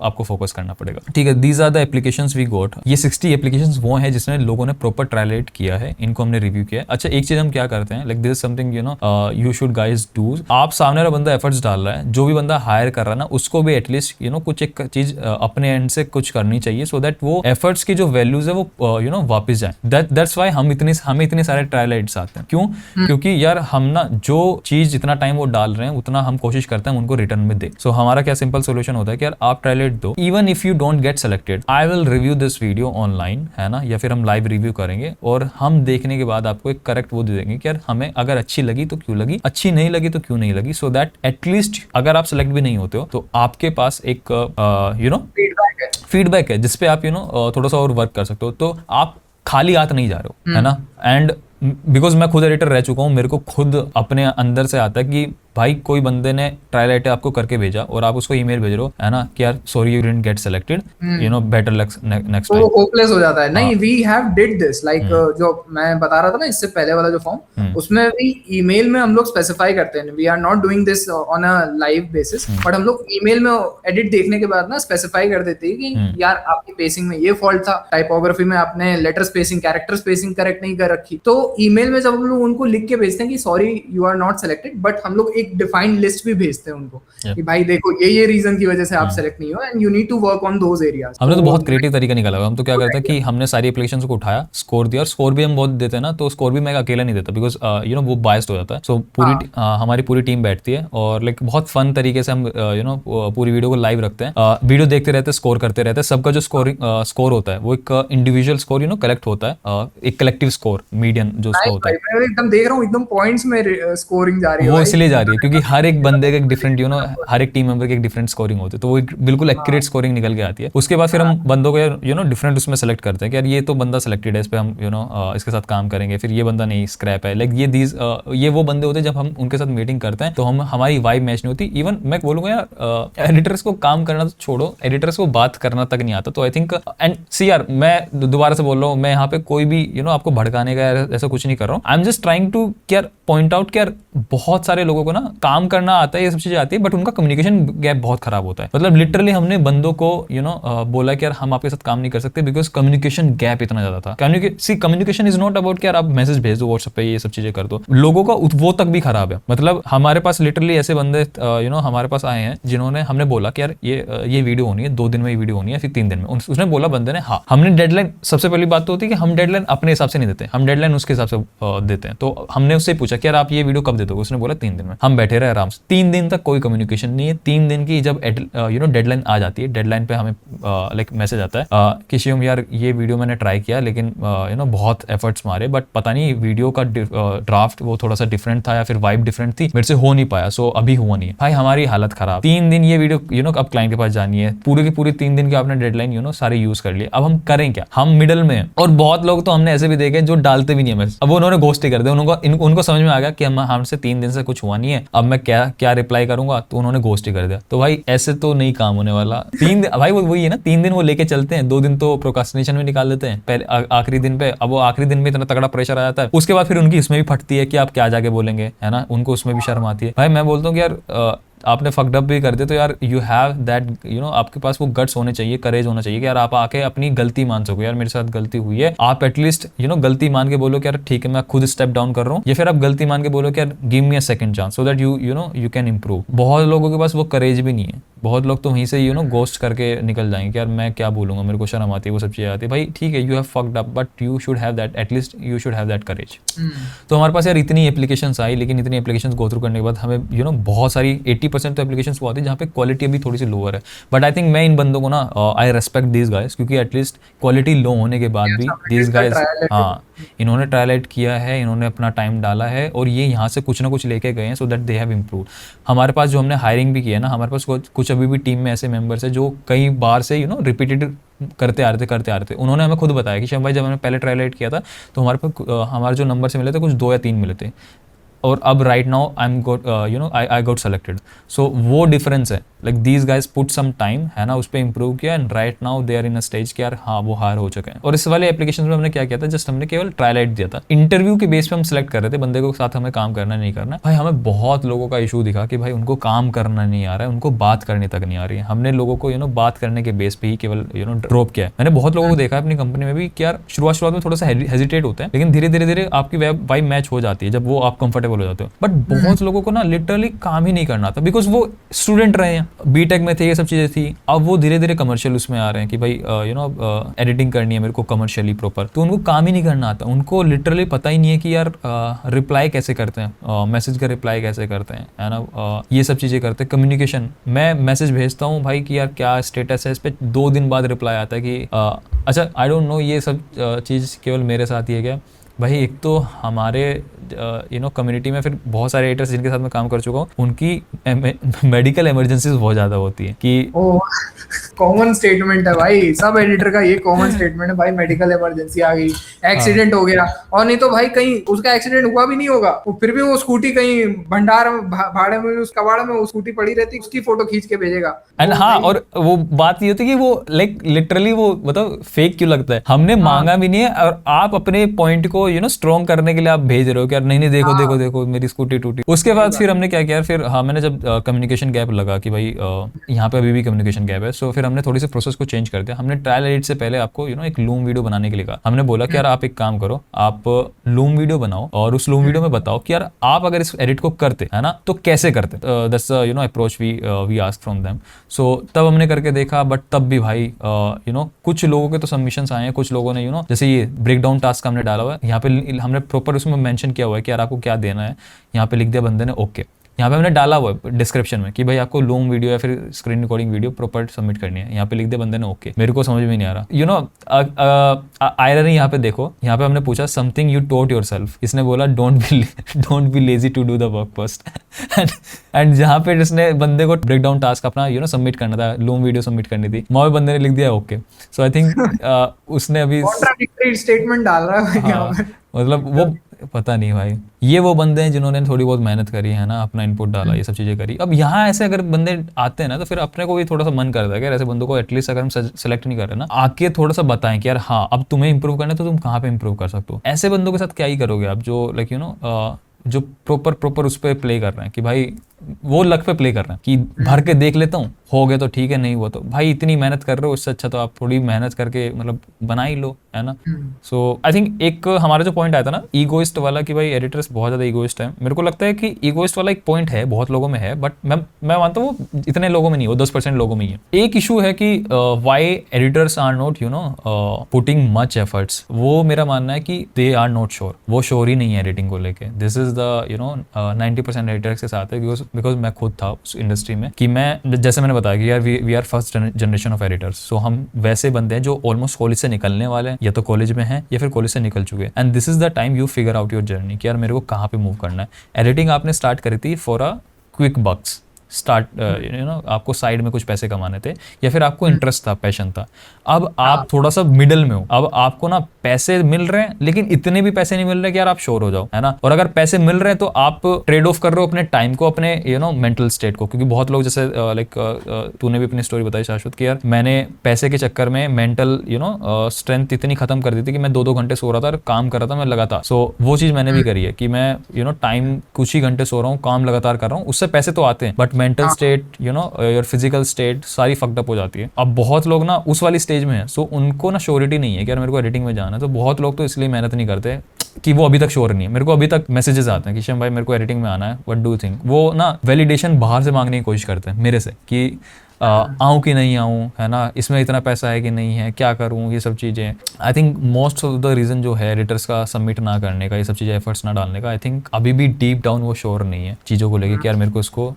आपको फोकस करना पड़ेगा, ठीक है। These are the applications we got. ये 60 एप्लीकेशंस वो हैं जिसने लोगों ने प्रॉपर ट्रायल एडिट किया है, इनको हमने रिव्यू किया है। अच्छा एक चीज हम क्या करते हैं, like this is something you should guys do. आप सामने वाला बंदा एफर्ट्स डाल रहा है, जो भी बंदा हायर कर रहा है ना, उसको भी एटलीस्ट कुछ एक चीज अपने एंड से कुछ करनी चाहिए, सो दैट वो एफर्ट्स की जो वैल्यूज है वो वापस जाए। दैट्स व्हाई हमें इतने सारे ट्रायल एडिट्स आते हैं। क्यों? क्योंकि यार हम ना जो चीज जितना टाइम वो डाल रहे हैं उतना हम कोशिश करते हैं उनको रिटर्न में दे। सो हमारा क्या सिंपल सोल्यूशन होता है कि यार आप ट्रायल एडिट दो, even if you don't get selected, I will review this video online, है ना, या फिर हम लाइव रिव्यू करेंगे और हम देखने के बाद आपको एक करेक्ट वो दे देंगे कि यार हमें अगर अच्छी लगी तो क्यों लगी, अच्छी नहीं लगी तो क्यों नहीं लगी, सो दैट एटलीस्ट अगर आप सेलेक्ट भी नहीं होते हो तो आपके पास एक फीडबैक है जिसपे आप थोड़ा सा और वर्क कर सकते हो, तो आप खाली हाथ नहीं जा रहे हो, है ना। एंड बिकॉज मैं खुद एडिटर रह चुका हूँ, मेरे को खुद अपने अंदर से आता है कि भाई कोई बंदे ने ट्रायल एडिट आपको करके भेजा और आप उसको ईमेल भेज रहे हो, है ना, कि यार sorry you didn't get selected, better luck next time. वो होपलेस हो जाता है। नहीं, we have did this, like जो मैं बता रहा था ना इससे पहले वाला जो फॉर्म, उसमें भी ईमेल में हम लोग स्पेसिफाई करते हैं, we are not doing this on a live basis, but हम लोग ईमेल में एडिट देखने के बाद ना स्पेसिफाई कर देते हैं कि यार आपकी पेसिंग में ये फॉल्ट था, टाइपोग्राफी में आपने letter spacing, character spacing correct नहीं कर रखी। तो ईमेल में जब हम लोग उनको लिख के भेजते हैं कि sorry you are not selected, but हम लोग एक डिफाइंड लिस्ट भी भेजते हैं उनको कि भाई देखो ये रीजन की वजह से आप सेलेक्ट नहीं हो and you need to work on those areas. हमने तो बहुत क्रिएटिव तरीका निकाला हुआ। हम तो क्या करते हैं कि हमने सारी एप्लीकेशंस को उठाया, स्कोर दिया, और स्कोर भी हम बहुत देते हैं ना, तो स्कोर भी मैं अकेला नहीं देता, बिकॉज वो बायस्ड हो जाता है। सो पूरी हमारी पूरी टीम बैठती है और लाइक बहुत फन तरीके से हम पूरी वीडियो को लाइव रखते हैं, वीडियो देखते रहते हैं, स्कोर करते रहते हैं। सबका जो स्कोर होता है वो एक इंडिविजुअल स्कोर कलेक्ट होता है, एक कलेक्टिव स्कोर मीडियन जो उसका होता है। मैं एकदम देख रहा हूँ, एकदम पॉइंट्स में स्कोरिंग जा रही है, वो इसलिए जा रही है क्योंकि हर एक बंदे का एक डिफरेंट हर एक टीम मेंबर की एक डिफरेंट स्कोरिंग होती है, तो वो एक बिल्कुल एक्यूरेट स्कोरिंग निकल के आती है। उसके बाद फिर हम बंदों को डिफरेंट उसमें सेलेक्ट करते हैं कि यार ये तो बंदा सेलेक्टेड है, इस पे हम इसके साथ काम करेंगे, फिर ये बंदा नहीं, स्क्रैप है। लाइक ये वो बंदे होते हैं जब हम उनके साथ मीटिंग करते हैं तो हमारी वाइब मैच नहीं होती। इवन मैं बोलूंगा यार एडिटर्स को काम करना तो छोड़ो, एडिटर्स को बात करना तक नहीं आता। तो आई थिंक एंड सी यार मैं दोबारा से बोल रहा हूँ, मैं यहाँ पे कोई भी आपको भड़काने का ऐसा कुछ नहीं कर रहा हूँ। I am just trying two point out कि यार बहुत सारे लोगों को ना ना काम करना आता है, ये सब चीजें आती है, बट उनका कम्युनिकेशन गैप बहुत खराब होता है। मतलब लिटरली हमने बंदों को बोला कि यार हम आपके साथ काम नहीं कर सकते बिकॉज कम्युनिकेशन गैप इतना ज्यादा था। कम्युनिकेशन इज नॉट अबाउट कि यार आप मैसेज भेज दो व्हाट्सएप पे, ये सब चीजें कर दो, लोगों का वो तक भी खराब है। मतलब हमारे पास लिटरली ऐसे बंदे हमारे पास आए हैं जिन्होंने, हमने बोला कि यार ये वीडियो होनी है, 2 दिन में ये वीडियो होनी है, फिर 3 दिन में। उसने बोला बंदे ने हाँ। हमने डेडलाइन, सबसे पहली बात तो होती है कि हम डेडलाइन अपने हिसाब से नहीं देते, हम डेडलाइन उसके हिसाब से देते हैं। तो हमने उससे पूछा कि यार आप ये वीडियो कब दे दोगे? उसने बोला 3 दिन में। हम बैठे रहे आराम से, 3 दिन तक कोई कम्युनिकेशन नहीं है। 3 दिन की जब डेडलाइन आ जाती है, डेडलाइन पे हमें लाइक मैसेज आता है कि शिवम यार ये वीडियो मैंने ट्राई किया लेकिन बहुत एफर्ट्स मारे, बट पता नहीं वीडियो का ड्राफ्ट वो थोड़ा सा डिफरेंट था या फिर वाइब डिफरेंट थी, मेरे से हो नहीं पाया, सो अभी हुआ नहीं है। भाई हमारी हालत खराब। 3 दिन ये वीडियो अब क्लाइंट के पास जानी है, पूरी की पूरी 3 दिन की आपने डेडलाइन सारे यूज कर लिए। अब हम करें क्या? हम मिडल में हैं। और बहुत लोग तो हमने ऐसे भी देखे जो डालते भी नहीं है मैसेज। अब उन्होंने घोस्ट ही कर दिया, उनको समझ में आ गया कि हमसे 3 दिन से कुछ हुआ नहीं है, अब मैं क्या रिप्लाई करूंगा, तो उन्होंने घोस्ट ही कर दिया। तो भाई ऐसे तो नहीं काम होने वाला। 3 दिन भाई वही है ना, 3 दिन वो लेके चलते हैं, 2 दिन तो प्रोक्रास्टिनेशन में निकाल देते हैं पहले आखिरी दिन पे। अब वो आखिरी दिन में इतना तगड़ा प्रेशर आ जाता है, उसके बाद फिर उनकी इसमें भी फटती है कि आप क्या जाके बोलेंगे, है ना, उनको उसमें भी शर्म आती है। भाई मैं बोलता हूँ कि यार आपने फक्ड अप भी कर दिया तो यार यू हैव दैट आपके पास वो गट्स होने चाहिए, करेज होना चाहिए कि यार आप आके अपनी गलती मान सको, यार मेरे साथ गलती हुई है। आप एटलीस्ट गलती मान के बोलो कि यार ठीक है मैं खुद स्टेप डाउन कर रहा हूँ, या फिर आप गलती मान के बोलो कि यार give me a second chance so that you can improve. बहुत लोगों के पास वो करेज भी नहीं है। बहुत लोग तो वहीं से गोस्ट करके निकल जाएंगे कि यार मैं क्या बोलूंगा, मेरे को शर्म आती है, वो सब चीजें आती है। भाई ठीक है, you have fucked up but you should have that, at least you should have that courage. तो हमारे पास यार इतनी एप्लीकेशंस आई, लेकिन इतनी एप्लीकेशंस गो थ्रू करने के बाद हमें बहुत सारी 80% तो एप्लीकेशंस वो आती है जहाँ पे क्वालिटी अभी थोड़ी सी लोअर है। बट आई थिंक मैं इन बंदों को ना आई रेस्पेक्ट दीज गाइस, क्योंकि एटलीस्ट क्वालिटी लो होने के बाद भी दीज गाइस हाँ इन्होंने ट्रायल आउट किया है, इन्होंने अपना टाइम डाला है और ये यहाँ से कुछ ना कुछ लेके गए हैं so that they have improve. हमारे पास जो हमने हायरिंग भी किया है ना, हमारे पास कुछ अभी भी टीम में ऐसे मेंबर्स है जो कई बार से रिपीटेड करते आ रहे थे। उन्होंने हमें खुद बताया कि शिवम भाई जब हमने पहले ट्रायल आउट किया था तो हमारे जो नंबर से मिले थे कुछ 2 या 3 मिले थे, और अब right now I got selected. So वो डिफरेंस है, like these guys put some time, है ना, उस पर इंप्रूव किया and right now they are in a stage कि यार हाँ वो हायर हो चुके हैं। और इस वाले एप्लीकेशन में हमने क्या किया था, जस्ट हमने केवल ट्रायल आउट दिया था, इंटरव्यू के बेस पे हम सिलेक्ट कर रहे थे बंदे को साथ हमें काम करना नहीं करना। भाई हमें बहुत लोगों का इशू दिखा कि भाई उनको काम करना नहीं आ रहा है, उनको बात करने तक नहीं आ रही है। हमने लोगों को बात करने के बेस पे ही केवल ड्रॉप किया है। मैंने बहुत लोगों को देखा है अपनी कंपनी में भी कि यार शुरुआत में थोड़ा सा हेजिटेट होता है, लेकिन धीरे धीरे आपकी वाइब मैच हो जाती है जब वो आप कंफर्टेबल हो जाते हो। बट बहुत लोगों को ना लिटरली काम ही नहीं करना था, बिकॉज वो स्टूडेंट रहे हैं, बीटेक में थे, ये सब चीजें थी। अब वो धीरे धीरे कमर्शियल उसमें आ रहे हैं कि भाई एडिटिंग करनी है मेरे को कमर्शियली प्रॉपर, तो उनको काम ही नहीं करना आता। उनको लिटरली पता ही नहीं है कि यार रिप्लाई कैसे करते हैं, मैसेज का रिप्लाई कैसे करते हैं, है ना, ये सब चीजें करते हैं। कम्युनिकेशन, मैं मैसेज भेजता हूँ भाई कि यार क्या स्टेटस है, इस पे 2 दिन बाद रिप्लाई आता है कि अच्छा आई डोंट नो ये सब चीज़ केवल मेरे साथ ही है क्या। भाई एक तो हमारे कम्युनिटी में फिर बहुत सारे एडिटर्स जिनके साथ मैं काम कर चुका हूँ, उनकी मेडिकल इमरजेंसीज बहुत ज़्यादा होती है कि कॉमन स्टेटमेंट है भाई, सब एडिटर का ये कॉमन स्टेटमेंट है भाई, मेडिकल इमरजेंसी आ गई, एक्सीडेंट हो गया, और नहीं तो भाई कहीं उसका एक्सीडेंट हुआ भी नहीं होगा, वो फिर भी वो स्कूटी कहीं भंडार भाड़े में उस कबाड़ में वो स्कूटी पड़ी रहती, उसकी फोटो खींच के भेजेगा। एंड हाँ, और वो बात ये होती है कि वो लाइक लिटरली वो मतलब फेक क्यों लगता है, हमने मांगा भी नहीं है और आप अपने पॉइंट को स्ट्रॉन्ग करने के लिए आप भेज रहे हो कि यार नहीं देखो देखो देखो मेरी स्कूटी टूटी। उसके बाद फिर हमने क्या किया, फिर हाँ मैंने जब कम्युनिकेशन गैप लगा कि भाई यहाँ पे अभी भी कम्युनिकेशन गैप है, सो फिर हमने थोड़ी सी प्रोसेस को चेंज कर दिया। हमने ट्रायल एडिट से पहले आपको एक लूम वीडियो बनाने के लिए कहा। हमने बोला कि यार आप एक काम करो, आप लूम वीडियो बनाओ और उस लूम वीडियो में बताओ कि यार आप अगर इस एडिट को करते है ना तो कैसे करते, that's approach we ask from them. So तब हमने करके देखा, बट तब भी भाई कुछ लोगों के तो सबमिशंस आए हैं, कुछ लोगों ने जैसे ये ब्रेक डाउन टास्क हमने डाला हुआ है, यहाँ पे हमने प्रॉपर उसमें मेंशन किया हुआ है कि यार आपको क्या देना है, यहाँ पे लिख दिया बंदे ने ओके। यहाँ पे हमने डाला हुआ है डिस्क्रिप्शन में कि भाई आपको लूम वीडियो या फिर screen recording video proper submit करनी है, यहाँ पे लिख दिया बंदे ने ओके। मेरे को समझ में नहीं आ रहा, आयरनी यहाँ पे देखो, यहाँ पे हमने पूछा समथिंग यू टॉट योरसेल्फ, इसने बोला don't be lazy to do the work first. And जहाँ पे जिसने बंदे को ब्रेक डाउन टास्क अपना सबमिट करना था, लूम वीडियो सबमिट करनी थी, वहाँ पे बंदे ने लिख दिया ओके। सो आई थिंक उसने अभी कॉन्ट्राडिक्टरी स्टेटमेंट डाल रहा है, मतलब वो पता नहीं भाई, ये वो बंदे हैं जिन्होंने थोड़ी बहुत मेहनत करी है ना, अपना इनपुट डाला, ये सब चीजें करी। अब यहाँ ऐसे अगर बंदे आते हैं ना तो फिर अपने को भी थोड़ा सा मन करता है कि ऐसे बंदों को एटलीस्ट अगर हम सेलेक्ट नहीं कर रहे ना, आके थोड़ा सा बताएं कि यार हाँ अब तुम्हें इंप्रूव करना है तो तुम कहाँ पे इंप्रूव कर सकते हो। ऐसे बंदों के साथ क्या ही करोगे आप, जो लाइक जो प्रॉपर उस पर प्ले कर रहे हैं कि भाई वो लक पे प्ले कर रहे हैं कि भर के देख लेता हूँ, हो गया तो ठीक है, नहीं हुआ तो भाई इतनी मेहनत कर रहे हो, इससे अच्छा तो आप थोड़ी मेहनत करके मतलब बना ही लो, है ना। सो आई थिंक एक हमारा जो पॉइंट आया था ना ईगोइस्ट वाला कि भाई एडिटर्स बहुत ज़्यादा ईगोइस्ट है, मेरे को लगता है कि ईगोइस्ट वाला एक पॉइंट है, बहुत लोगों में है, बट मैं मानता हूँ वो इतने लोगों में नहीं, वो 10% लोगों में ही है। एक इशू है कि why editors are not putting much efforts, वो मेरा मानना है कि दे आर नॉट श्योर, वो श्योर ही नहीं है एडिटिंग को लेके। दिस इज द 90% एडिटर्स के साथ है, बिकॉज मैं खुद था उस इंडस्ट्री में कि मैं जैसे मैंने बताया कि यार we are first generation of editors, so हम वैसे बंदे हैं जो ऑलमोस्ट कॉलेज से निकलने वाले हैं, या तो कॉलेज में हैं या फिर कॉलेज से निकल चुके हैं, and this is the time you figure out your journey कि यार मेरे को कहाँ पे मूव करना है। एडिटिंग आपने स्टार्ट करी थी for a quick bucks start, आपको साइड में कुछ पैसे कमाने थे, या फिर आपको इंटरेस्ट था, पैशन था। अब आप थोड़ा सा मिडल में हो, अब आपको ना पैसे मिल रहे हैं लेकिन इतने भी पैसे नहीं मिल रहे कि यार आप श्योर हो जाओ, है ना। और अगर पैसे मिल रहे हैं तो आप ट्रेड ऑफ कर रहे हो अपने टाइम को, अपने मेंटल स्टेट को, क्योंकि बहुत लोग जैसे लाइक तूने भी अपनी स्टोरी बताई शाश्वत कि यार मैंने पैसे के चक्कर में मेंटल स्ट्रेंथ इतनी खत्म कर दी थी कि मैं 2-2 घंटे सो रहा था और काम कर रहा था मैं लगातार। सो वो चीज मैंने भी करी है कि मैं टाइम कुछ ही घंटे सो रहा हूँ, काम लगातार कर रहा हूँ, उससे पैसे तो आते हैं but mental state your physical state सारी फक्ड अप हो जाती है। अब बहुत लोग ना उस वाली स्टेज में है, सो उनको ना श्योरिटी नहीं है कि यार मेरे को एडिटिंग में जाना है, तो बहुत लोग तो इसलिए मेहनत नहीं करते कि वो अभी तक श्योर नहीं है। मेरे को अभी तक मैसेजेस आते हैं कि शिवम भाई मेरे को एडिटिंग में आना है, व्हाट डू यू थिंक। वो ना वैलिडेशन बाहर से मांगने की कोशिश करते हैं मेरे से कि आऊँ कि नहीं आऊँ, है ना, इसमें इतना पैसा है कि नहीं है, क्या करूँ, ये सब चीज़ें। I think most of the reason जो है एडिटर्स का सबमिट ना करने का, ये सब चीज़ें एफर्ट्स ना डालने का, आई थिंक अभी भी डीप डाउन वो श्योर नहीं है चीज़ों को लेके कि यार मेरे को इसको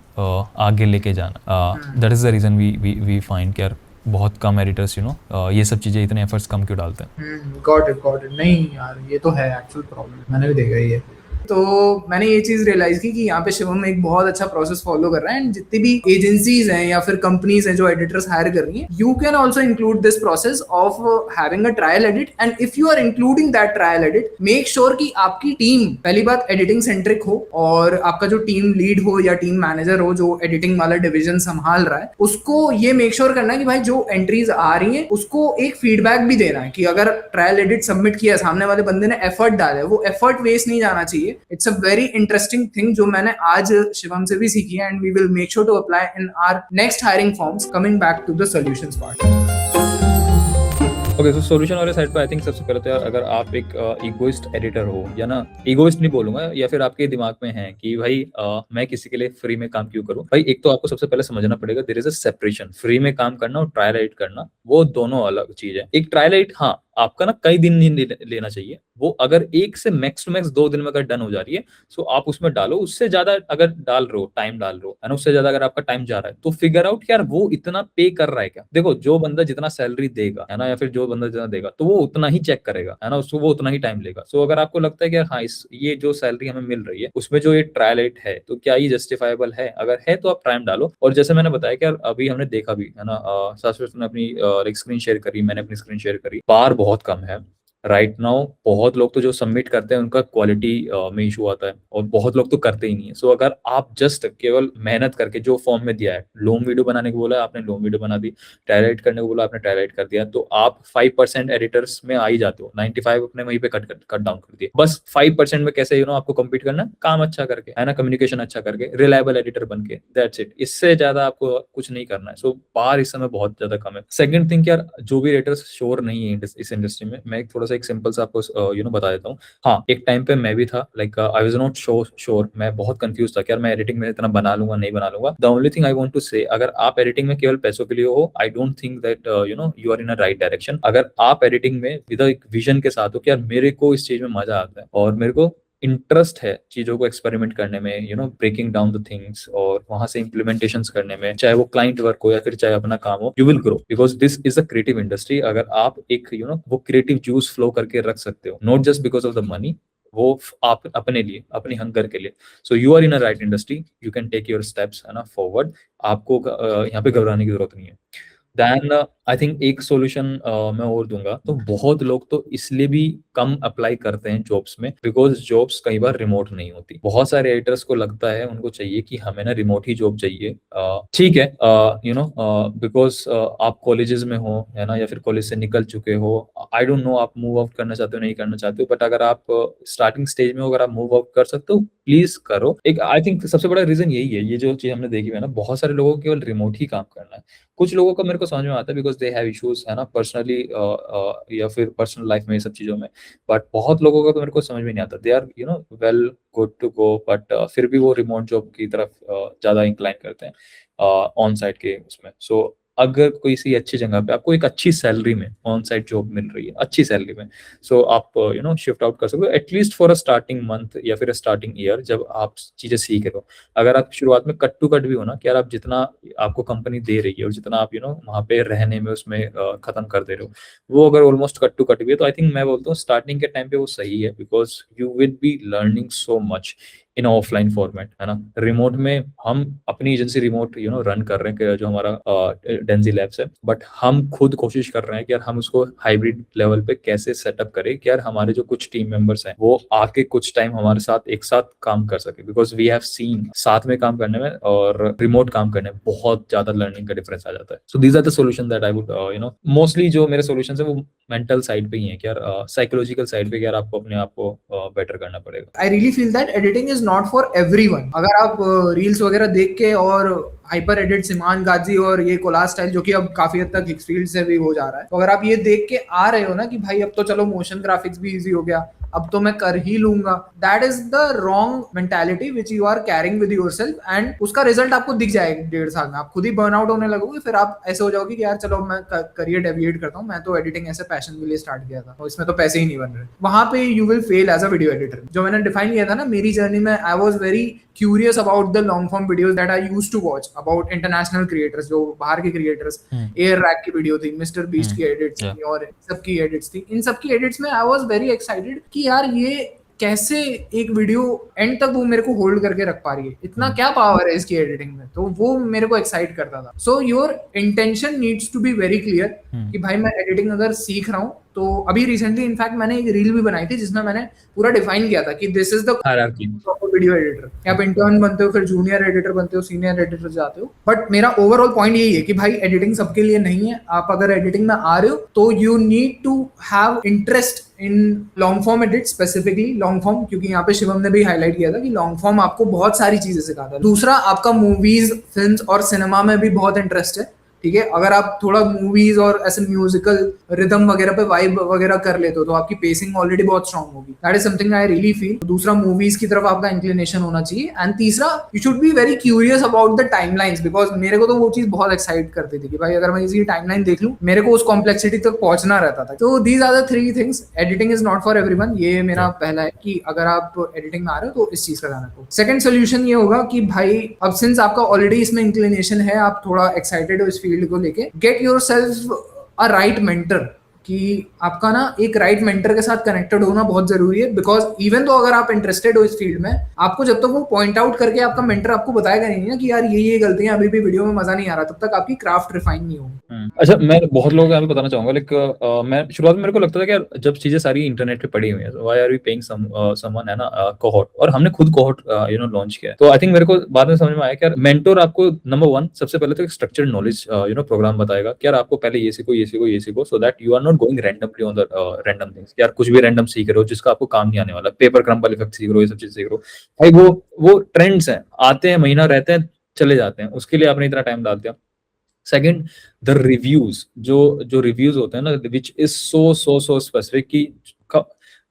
आगे लेके जाना। That is the reason we find कि यार बहुत कम एडिटर्स ये सब चीज़ें इतने एफर्ट्स कम क्यों डालते हैं। गॉट इट नहीं यार, ये तो है एक्चुअल प्रॉब्लम, मैंने भी देखा ही है। तो मैंने ये चीज रियलाइज की कि यहाँ पे शिवम एक बहुत अच्छा प्रोसेस फॉलो कर रहा है, एंड जितनी भी एजेंसीज हैं या फिर कंपनीज हैं जो एडिटर्स हायर कर रही हैं, you can also include this process of having a trial edit. And if you are including that trial edit, make sure कि आपकी टीम पहली बात एडिटिंग सेंट्रिक हो, और आपका जो टीम लीड हो या टीम मैनेजर हो जो एडिटिंग वाला डिविजन संभाल रहा है, उसको ये मेक श्योर करना है कि भाई जो एंट्रीज आ रही हैं उसको एक फीडबैक भी देना है कि अगर ट्रायल एडिट सबमिट किया, सामने वाले बंदे ने एफर्ट डाला है, वो एफर्ट वेस्ट नहीं जाना चाहिए। It's a very interesting thing जो मैंने आज शिवम से भी सीखी है, and we will make sure to apply in our next hiring forms. Coming back to the solutions part. Okay, so solution वाले साइड पे आई थिंक सबसे पहले तो यार अगर आप एक इगोइस्ट एडिटर हो, या ना इगोइस्ट नहीं बोलूंगा, या फिर आपके दिमाग में है कि भाई मैं किसी के लिए फ्री में काम क्यों करूं, भाई एक तो आपको सबसे पहले समझना पड़ेगा there is a separation. Free में काम करना और ट्रायल एडिट करना वो दोनों अलग चीज है। एक ट्रायल एडिट हाँ आपका ना कई दिन नहीं लेना चाहिए, वो अगर 1 से मैक्स टू मैक्स 2 दिन में अगर डन हो जा रही है सो आप उसमें डालो। उससे ज्यादा अगर डाल रहे हो, टाइम डाल रहे हो, है ना, उससे ज्यादा अगर आपका टाइम जा रहा है तो फिगर आउट यार वो इतना पे कर रहा है क्या। देखो जो बंदा जितना सैलरी देगा, है ना, या फिर जो बंदा जितना देगा तो वो उतना ही चेक करेगा, है ना, उसको वो उतना ही टाइम लेगा। सो अगर आपको लगता है कि यार हाँ ये जो सैलरी हमें मिल रही है उसमें जो ये ट्रायल एडिट है तो क्या ये जस्टिफाइबल है, अगर है तो आप टाइम डालो। और जैसे मैंने बताया कि यार अभी हमने देखा भी, है ना, शाश्वत ने अपनी स्क्रीन शेयर करी, मैंने अपनी स्क्रीन शेयर करी, बार बहुत कम है राइट नाउ। बहुत लोग तो जो सबमिट करते हैं उनका क्वालिटी में इशू आता है, और बहुत लोग तो करते ही नहीं है। सो अगर आप जस्ट केवल मेहनत करके जो फॉर्म में दिया है, लॉन्ग वीडियो बनाने को बोला है आपने लॉन्ग वीडियो बना दी, टायलाइट करने को बोला आपने टायलाइट कर दिया, तो आप 5% एडिटर्स में आ ही जाते हो। 95 अपने वहीं पे कट डाउन कर दिए। बस 5% में कैसे आपको कम्पीट करना है, काम अच्छा करके, है ना, कम्युनिकेशन अच्छा करके, रिलायबल एडिटर बन के, दैट्स इट। इससे ज्यादा आपको कुछ नहीं करना है। सो बाहर इस समय बहुत ज्यादा कम है। सेकंड थिंग यार जो भी एडिटर्स श्योर नहीं है इस इंडस्ट्री में, मैं थोड़ा एक सिंपल सा आपको बता देता हूँ। हाँ एक टाइम पे मैं भी था, like I was not sure, मैं बहुत कंफ्यूज था कि यार मैं एडिटिंग में इतना बना लूंगा नहीं बना लूंगा। The only thing I want to say, अगर आप एडिटिंग में केवल पैसों के लिए हो, I don't think that you are in a right direction. अगर आप एडिटिंग में विद एक विजन के साथ हो कि यार मेरे को इस चीज में मजा आता है और मेरे को इंटरेस्ट है चीजों को एक्सपेरिमेंट करने में, ब्रेकिंग डाउन द थिंग्स और वहां से इम्प्लीमेंटेशंस करने में, चाहे वो क्लाइंट वर्क हो या फिर चाहे अपना काम हो, you will grow, because this is a creative industry. अगर आप एक वो क्रिएटिव जूस फ्लो करके रख सकते हो, not just because of the money, वो आप अपने लिए, अपनी हंगर के लिए। So you are in a right industry, you can take your steps, है ना, फॉरवर्ड। आपको यहाँ पे घबराने की जरूरत नहीं है। देन आई थिंक एक सॉल्यूशन मैं और दूंगा, तो बहुत लोग तो इसलिए भी कम अप्लाई करते हैं जॉब्स में बिकॉज जॉब्स कई बार रिमोट नहीं होती। बहुत सारे एडिटर्स को लगता है, उनको चाहिए कि हमें ना रिमोट ही जॉब चाहिए। ठीक है, यू नो, बिकॉज आप कॉलेजेस में हो, है ना, या फिर कॉलेज से निकल चुके हो, आई डोंट नो आप मूव आउट करना चाहते हो नहीं करना चाहते हो, बट अगर आप स्टार्टिंग स्टेज में हो, अगर आप मूव आउट कर सकते हो प्लीज करो। एक आई थिंक सबसे बड़ा रीजन यही है, ये जो चीज हमने देखी है ना, बहुत सारे लोगों को केवल रिमोट ही काम करना है। कुछ लोगों का मेरे को समझ में आता है बिकॉज दे हैव इश्यूज, है ना, पर्सनली या फिर पर्सनल लाइफ में, ये सब चीजों में। बट बहुत लोगों का तो मेरे को समझ में नहीं आता, they are you know well good to go, but फिर भी वो रिमोट जॉब की तरफ ज्यादा इंक्लाइन करते हैं ऑन साइट के उसमें। सो अगर कोई सी अच्छी जगह पे आपको एक अच्छी सैलरी में ऑन साइट जॉब मिल रही है, अच्छी सैलरी में, सो आप यू नो शिफ्ट आउट कर सकते हो at least for a starting month या फिर स्टार्टिंग ईयर, जब आप चीजें सीख रहे हो। अगर आप शुरुआत में कट टू कट भी हो ना, कि यार आप जितना आपको कंपनी दे रही है और जितना आप यू नो वहाँ पे रहने में उसमें खत्म कर दे रहे हो, वो अगर ऑलमोस्ट कट टू कट भी है, तो आई थिंक मैं बोलता हूँ स्टार्टिंग के टाइम पे वो सही है because you will be learning so much in offline format, है ना। रिमोट में हम अपनी agency remote you know run कर रहे हैं, जो हमारा डेंजी लैब्स है, बट हम खुद कोशिश कर रहे हैं कि यार हम उसको हाइब्रिड लेवल पे कैसे सेटअप करें कि यार हमारे जो कुछ टीम मेंबर्स हैं वो आके कुछ टाइम हमारे साथ एक साथ काम कर सके, बिकॉज वी हैव सीन साथ में काम करने में और रिमोट काम करने में बहुत ज्यादा लर्निंग का डिफरेंस आ जाता है। So these are the solution that I would you know, mostly जो मेरे सॉल्यूशंस है वो मेंटल साइड पे ही है कि यार साइकोलॉजिकल साइड पे कि यार आपको अपने आप को बेटर करना पड़ेगा। I really feel that editing is not for everyone. अगर आप रील्स वगैरह देख के और हाइपर एडिट सिमान गाजी और ये कोलाज स्टाइल जो कि अब काफी हद तक हिक्सफील्ड से भी हो जा रहा है, तो अगर आप ये देख के आ रहे हो ना कि भाई अब तो चलो मोशन ग्राफिक्स भी इजी हो गया, अब तो मैं कर ही लूंगा, that is the wrong mentality which you are carrying with yourself, and उसका रिजल्ट आपको दिख जाएगा 1.5 साल में। आप खुद ही बर्न आउट होने लगोगे, फिर आप ऐसे हो जाओगे कि यार चलो मैं करियर डेविएट करता हूँ, मैं तो एडिटिंग ऐसे पैशन के लिए स्टार्ट किया था और इसमें तो पैसे ही नहीं बन रहे। वहां पे you will fail as a video editor. जो मैंने डिफाइन किया था ना मेरी जर्नी में, I was very curious about the long form videos that I used to watch about international creators, जो बाहर के क्रिएटर्स, एयर रैक की वीडियो थी, मिस्टर बीस्ट की एडिट्स थी और सबकी एडिट्स थी। इन सबकी एडिट्स में आई वाज वेरी एक्साइटेड कि यार ये कैसे एक वीडियो एंड तक वो मेरे को होल्ड करके रख पा रही है, इतना क्या पावर है इसकी एडिटिंग में, तो वो मेरे को एक्साइट करता था। So your intention needs to be very clear कि भाई मैं एडिटिंग अगर सीख रहा हूँ, तो अभी रिसेंटली इनफैक्ट मैंने एक रील भी बनाई थी जिसमें मैंने पूरा डिफाइन किया था कि this is the hierarchy video editor. आप इंटर्न बनते हो, फिर जूनियर एडिटर बनते हो, सीनियर एडिटर जाते हो, बट मेरा ओवरऑल पॉइंट यही है कि भाई एडिटिंग सबके लिए नहीं है। आप अगर एडिटिंग में आ रहे हो तो you need to have interest in long form edit, specifically long form, क्योंकि यहाँ पे शिवम ने भी हाईलाइट किया था कि लॉन्ग फॉर्म आपको बहुत सारी चीजें सिखाता है। दूसरा, आपका मूवीज, फिल्म्स और सिनेमा में भी बहुत इंटरेस्ट है, ठीक है। अगर आप थोड़ा मूवीज और ऐसे म्यूजिकल रिदम वगैरह पे वाइब वगैरह कर लेते हो तो आपकी पेसिंग ऑलरेडी बहुत स्ट्रांग होगी। That is something I really feel. दूसरा, मूवीज की तरफ आपका इंक्लिनेशन होना चाहिए। एंड तीसरा, you should be very curious about the timelines, because मेरे को तो वो चीज बहुत एक्साइट करती थी कि भाई अगर मैं इसी टाइमलाइन देख लूं, मेरे को उस कॉम्प्लेक्सिटी तक पहुंचना रहता था। तो these are the 3 things. Editing is not for everyone, ये मेरा पहला है कि अगर आप एडिटिंग में आ रहे हो तो इस चीज का ध्यान रखो। सेकंड सोल्यूशन ये होगा कि भाई अब सिंस आपका ऑलरेडी इसमें इंक्लिनेशन है, आप थोड़ा एक्साइटेड हो इस फील्ड को लेके, get yourself a right mentor. कि आपका ना एक राइट मेंटर के साथ कनेक्टेड होना बहुत जरूरी है, बिकॉज इवन तो अगर आप इंटरेस्टेड हो इस फील्ड में, आपको जब तक वो पॉइंट आउट करके आपका मेंटर आपको बताएगा नहीं ना कि यार ये गलतियां अभी भी वीडियो में मजा नहीं आ रहा, तब तक आपकी क्राफ्ट रिफाइन नहीं होगी। अच्छा, मैं बहुत लोगों को यहाँ पे बताना चाहूंगा, लाइक मैं शुरुआत में मेरे को लगता था कि यार जब चीजें सारी इंटरनेट पे पड़ी हुई है, why are we paying someone, है ना, कोहॉर्ट, और हमने खुद कोहॉर्ट यू नो लॉन्च किया है। तो आई थिंक मेरे को बाद में समझ में आया कि यार मेंटोर आपको नंबर 1 सबसे पहले तो एक structured knowledge you know program बताएगा कि यार आपको पहले ये सीखो ये सीखो ये सीखो, so that you are not going randomly on the random things, यार कुछ भी रैंडम सीख रहे हो जिसका आपको काम नहीं आने वाला, पेपर क्रम्बल इफेक्ट सीख रहे हो, ये सब चीज सीख रहे हो, भाई वो ट्रेंड्स हैं, आते हैं, महीना रहते हैं, चले जाते हैं, उसके लिए आपने इतना टाइम डाल दिया। सेकंड, द रिव्यूज, जो रिव्यूज होते हैं ना, विच इज सो स्पेसिफिक कि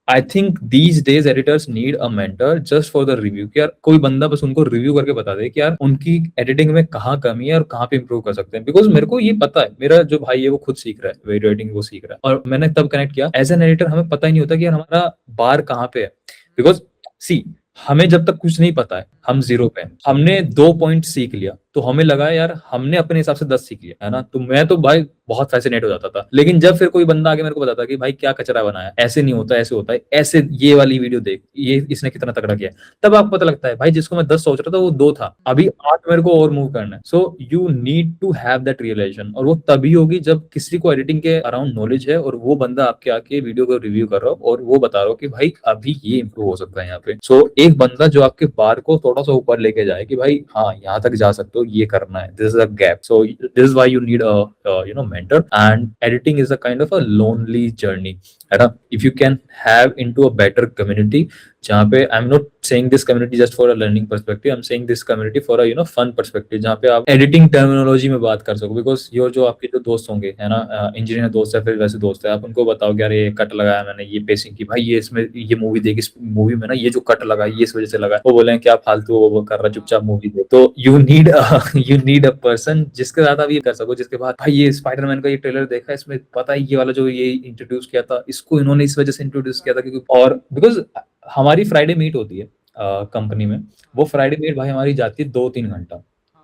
I think these days editors need a mentor just for the review, कि यार कोई बंदा बस उनको रिव्यू करके बता दे कि यार उनकी एडिटिंग में कहाँ कमी है और कहाँ पे इंप्रूव कर सकते हैं। बिकॉज मेरे को ये पता है, मेरा जो भाई है वो खुद सीख रहा है वीडियो एडिटिंग, वो सीख रहा है, और मैंने तब कनेक्ट किया एज एन एडिटर हमें पता ही नहीं होता कि यार हमारा बार कहाँ पे है। बिकॉज सी, हमें जब तक कुछ नहीं पता है हम 0 पे हैं। हमने 2 पॉइंट सीख लिया तो हमें लगा यार हमने अपने हिसाब से 10 सीख लिया, है ना। तो मैं तो भाई बहुत फैसिनेट हो जाता था। लेकिन जब फिर कोई बंदा आके मेरे को बताता कि भाई क्या कचरा बनाया, ऐसे नहीं होता, ऐसे होता है, ऐसे ये वाली वीडियो देख, ये इसने कितना तगड़ा किया, तब आपको पता लगता है भाई जिसको मैं 10 सोच रहा था वो 2 था, अभी 8 मेरे को और मूव करना है। So you need to have that realization, और वो तभी होगी जब किसी को एडिटिंग के अराउंड नॉलेज है और वो बंदा आपके आके वीडियो को रिव्यू कर रहा हो और वो बता रहा हो कि भाई अभी ये इंप्रूव हो सकता है यहाँ पे। सो एक बंदा जो आपके बार को थोड़ा सा ऊपर लेके जाए कि भाई हाँ यहाँ तक जा सकते हो, ये करना है, this is a gap. So this is why you need a mentor, and editing is a kind of a lonely journey, है ना। If you can have into a better community, जहाँ पे I am not saying this community just for a learning perspective, I am saying this community for a fun perspective, जहाँ पे आप editing terminology में बात कर सको। बिकॉज योर जो आपके जो दोस्त होंगे, है ना, इंजीनियर दोस्त है, फिर वैसे दोस्त है, आप उनको बताओ कि यार ये कट लगाया मैंने, ये पेसिंग की, भाई ये इसमें ये मूवी देख, इस मूवी में ना ये जो कट लगा ये इस वजह से लगा, वो बोले क्या फालतू वो कर रहा, चुपचाप मूवी देख। तो यू नीड अ पर्सन जिसके साथ आप ये कर सको, जिसके बाद भाई ये स्पाइडरमैन का ये ट्रेलर देखा, इसमें पता है ये वाला जो ये इंट्रोड्यूस किया था, इसको इन्होंने इस वजह से इंट्रोड्यूस किया था, क्योंकि और बिकॉज हमारी फ्राइडे मीट होती है कंपनी में, वो फ्राइडे मीट भाई हमारी जाती है 2-3 घंटा।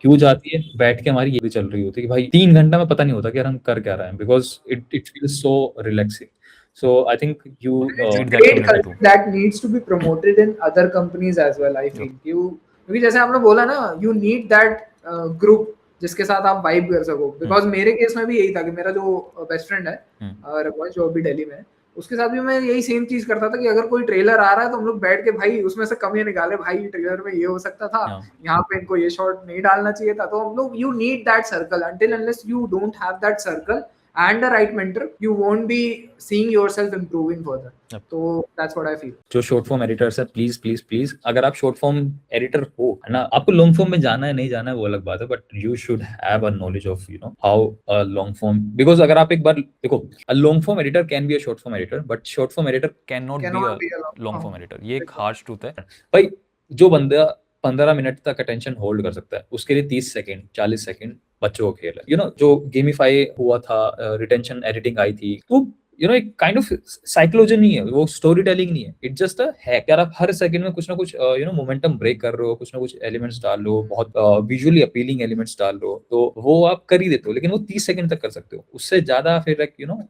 क्यों जाती है? बैठ के हमारी ये भी चल रही होती है कि भाई 3 घंटा में पता नहीं होता कि यार हम कर क्या रहे हैं, because it feels so relaxing. So I think you It's a Need that great community culture too. that needs to be promoted in other companies as well, I feel. क्योंकि जैसे आपने बोला ना, you need that group जिसके साथ आप vibe कर सको। बिकॉज मेरे केस में भी यही था कि मेरा जो बेस्ट फ्रेंड है रघुवंश, जो अभी दिल्ली में है, उसके साथ भी मैं यही सेम चीज करता था कि अगर कोई ट्रेलर आ रहा है तो हम लोग बैठ के भाई उसमें से कमियां निकाले, भाई ट्रेलर में ये हो सकता था, यहाँ पे इनको ये शॉट नहीं डालना चाहिए था। तो हम लोग, you need that circle, until unless you don't have that circle and the right mentor, you won't be seeing yourself improving further. तो that's what I feel. जो शॉर्ट फॉर्म एडिटर्स है, प्लीज प्लीज प्लीज, अगर आप short form editor हो, है ना, आपको long form में जाना है नहीं जाना है वो अलग बात है, but you should have a knowledge of how a long form, because अगर आप एक बार देखो, अ long form editor can be a short form editor, but short form editor Cannot Cannot be be a a long form editor. ये एक Exactly. harsh truth है. भाई जो बंदा 15 मिनट तक अटेंशन होल्ड कर सकता है, उसके लिए 30 सेकंड 40 सेकंड बच्चों का खेल है। जो गेमिफाई हुआ था, रिटेंशन एडिटिंग आई थी, तो एक काइंड ऑफ साइकोलॉजी नहीं है, वो स्टोरी टेलिंग नहीं है, इट्स जस्ट अ हैक। यार आप हर सेकंड में कुछ ना कुछ मोमेंटम ब्रेक कर रहे हो, कुछ ना कुछ एलिमेंट्स डाल लो, बहुत विजुअली अपीलिंग एलिमेंट्स डाल लो, तो वो आप कर ही देते हो, लेकिन वो 30 सेकंड तक कर सकते हो, उससे ज्यादा फिर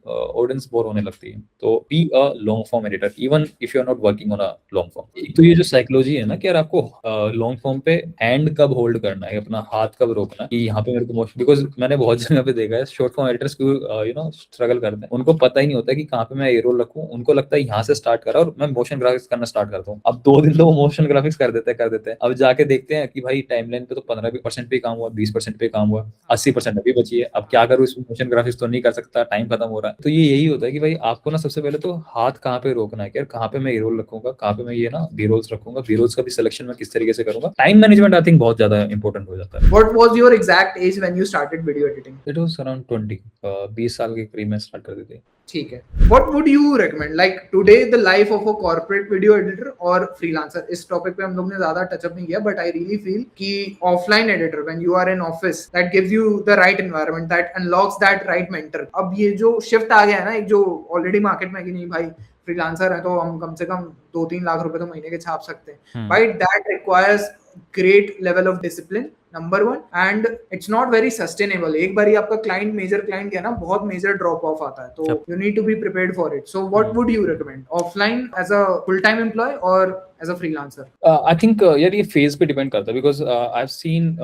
ऑडियंस बोर होने लगती है। तो be a long form editor even if you are not working on a long form. एक तो ये जो साइकोलॉजी है ना कि यार आपको लॉन्ग फॉर्म पे हैंड कब होल्ड करना है, अपना हाथ कब रोकना है, कि यहाँ पे मेरे को मोशन, बिकॉज मैंने बहुत जगह पे देखा है शॉर्ट फॉर्म एडिटर्स को स्ट्रगल करते हैं, उनको पता ही नहीं होता कि कहाँ पे मैं ये रोल रखूं, उनको लगता है यहाँ से स्टार्ट करा और मैं मोशन ग्राफिक्स करना स्टार्ट करता हूँ। अब 2 दिन तो वो मोशन ग्राफिक्स कर देते हैं, अब जाके देखते हैं कि भाई टाइमलाइन पे तो 15% पे काम हुआ, 20% पे काम हुआ, 80% अभी बची है, अब क्या करूँ, इसमें मोशन ग्राफिक्स तो नहीं कर सकता, टाइम खत्म हो रहा है। तो ये यही होता है कि भाई आपको ना सबसे पहले तो हाथ कहाँ पे रोकना है, कि यार कहाँ पे मैं ये रोल रखूंगा, कहाँ पे मैं ये ना बी रोल्स रखूंगा, बी रोल्स का भी सिलेक्शन मैं किस तरीके से करूंगा, टाइम मैनेजमेंट आई थिंक बहुत ज्यादा इंपॉर्टेंट हो जाता है। What was your exact age when you started video editing? It was around 20 20 साल के करीब में स्टार्ट कर दी थी। ठीक है। What would you recommend? Like today, the life of a corporate video editor or freelancer. इस टॉपिक पे हम लोग ने ज्यादा टचअप नहीं किया, but I really feel कि offline editor, when you are in office, that gives you the right environment, that unlocks that right mentor. अब ये जो shift आ गया है ना, एक जो already market में कि नहीं भाई फ्रीलांसर है तो हम कम से कम 2-3 लाख रुपए तो महीने के छाप सकते हैं, भाई that requires great level of discipline, number 1, and it's not very sustainable. एक बार ही आपका क्लाइंट, मेजर क्लाइंट गया ना, बहुत मेजर ड्रॉप ऑफ आता है, तो you need to be prepared for it. So what would you recommend, offline as a full time employ और as a freelancer? I think यार ये फेज पे डिपेंड करता है, बिकॉज आई हैव सीन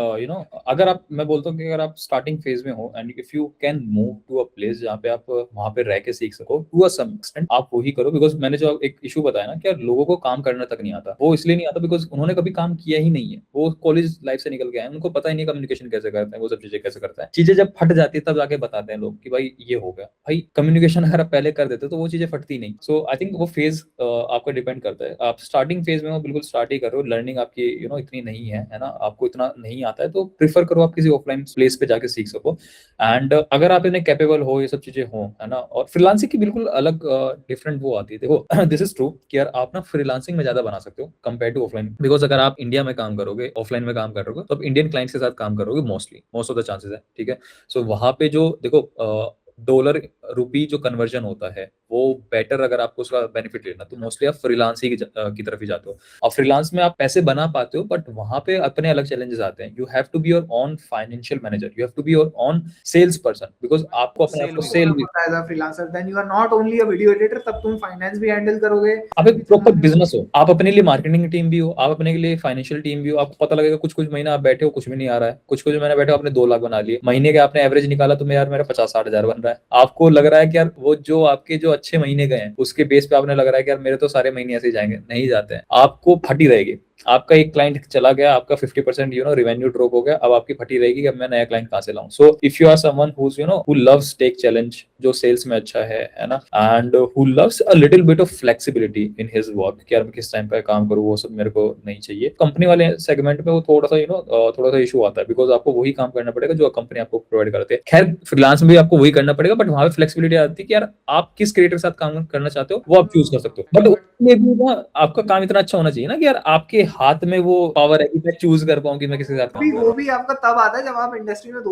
अगर आप, मैं बोलता हूँ कि अगर आप स्टार्टिंग फेज में हो and if you can move to a place जहाँ पे आप वहाँ पे रह के सीख सको टू अ सम एक्सटेंट, आप वही करो। बिकॉज मैंने जो एक इशू बताया ना कि यार लोगों को काम करना तक नहीं आता, वो इसलिए नहीं आता बिकॉज उन्होंने कभी काम किया ही नहीं है, वो कॉलेज लाइफ से निकल के आए, उनको पता ही नहीं कम्युनिकेशन कैसे करते हैं, वो सब चीजें कैसे करते हैं। चीजें जब फट जाती है तब जाके बताते हैं लोग कि भाई ये हो गया। भाई कम्युनिकेशन अगर आप पहले कर देते तो वो चीजें फटती नहीं। सो आई थिंक वो फेज आपका डिपेंड करता है। आप स्टार्टिंग फेज में हो, बिल्कुल स्टार्ट ही कर रहे हो, लर्निंग आपकी इतनी नहीं है, है ना, आपको इतना नहीं आता है, तो प्रीफर करो आप किसी ऑफलाइन प्लेस पे जाके सीख सको। एंड अगर आप इतने कैपेबल हो, ये सब चीजें हो, है ना, और फ्रीलांसिंग की बिल्कुल अलग डिफरेंट वो आती है। देखो दिस इज ट्रू कि यार आप ना फ्रीलांसिंग में ज्यादा बना सकते हो कंपेयर टू ऑफलाइन, बिकॉज अगर आप इंडिया में काम करोगे, ऑफलाइन में काम कर रहे हो, तो आप इंडियन क्लाइंट्स के साथ काम करोगे मोस्ट ऑफ द चांसेस है, ठीक है। सो वहां पे जो देखो डॉलर रुपी जो कन्वर्जन होता है वो बेटर, अगर आपको उसका बेनिफिट लेना तो मोस्टली आप फ्रीलांस ही की तरफ ही जाते हो। और फ्रीलांस में आप पैसे बना पाते हो, बट वहां पे अपने अलग चैलेंजेस आते हैं। You have to be your own financial manager, you have to be your own sales person, because आपको अपने आप को सेल भी, as a freelancer then you are not only a video editor, तब तुम फाइनेंस भी हैंडल करोगे। आप एक प्रॉपर बिजनेस हो, आप अपने लिए मार्केटिंग टीम भी हो, आप अपने के लिए फाइनेंशियल टीम भी हो। आपको पता लगेगा कुछ महीना आप बैठे हो, कुछ भी नहीं आ रहा है, कुछ महीने बैठे हो आपने 2 लाख बना लिए, महीने के आपने एवरेज निकाला तो यार मेरा 50-60 हजार बन रहा है। आपको लग रहा है कि यार वो जो आपके जो अच्छे महीने गए हैं उसके बेस पे आपने लग रहा है कि यार मेरे तो सारे महीने ऐसे ही जाएंगे, नहीं जाते हैं। आपको फटी रहेगी। आपका एक क्लाइंट चला गया, आपका 50% रेवेन्यू ड्रॉप हो गया, अब आपकी फटी रहेगी कि अब मैं नया क्लाइंट कहां से लाऊं। So if you are someone who loves take challenge, जो सेल्स में अच्छा है ना, and who loves a little bit of flexibility in his work, कि यार मैं किस टाइम पे काम करूं वो सब मेरे को नहीं चाहिए। कंपनी वाले सेगमेंट में वो थोड़ा सा थोड़ा सा इशू आता है, बिकॉज आपको वही काम करना पड़ेगा जो कंपनी आपको प्रोवाइड करते हैं। खैर फ्रीलांस में भी आपको वही करना पड़ेगा, बट वहां पे फ्लेक्सिबिलिटी आती है कि यार आप किस क्रिएटर के साथ काम करना चाहते हो वो आप चूज कर सकते हो। बट उसमें भी ना आपका काम इतना अच्छा होना चाहिए ना कि यार आपके हाथ में वो पावर है कि मैं चूज कर पाऊं कि मैं किसके साथ काम कर रहा वो हूं। भी आपका तब आता है जब आप इंडस्ट्री में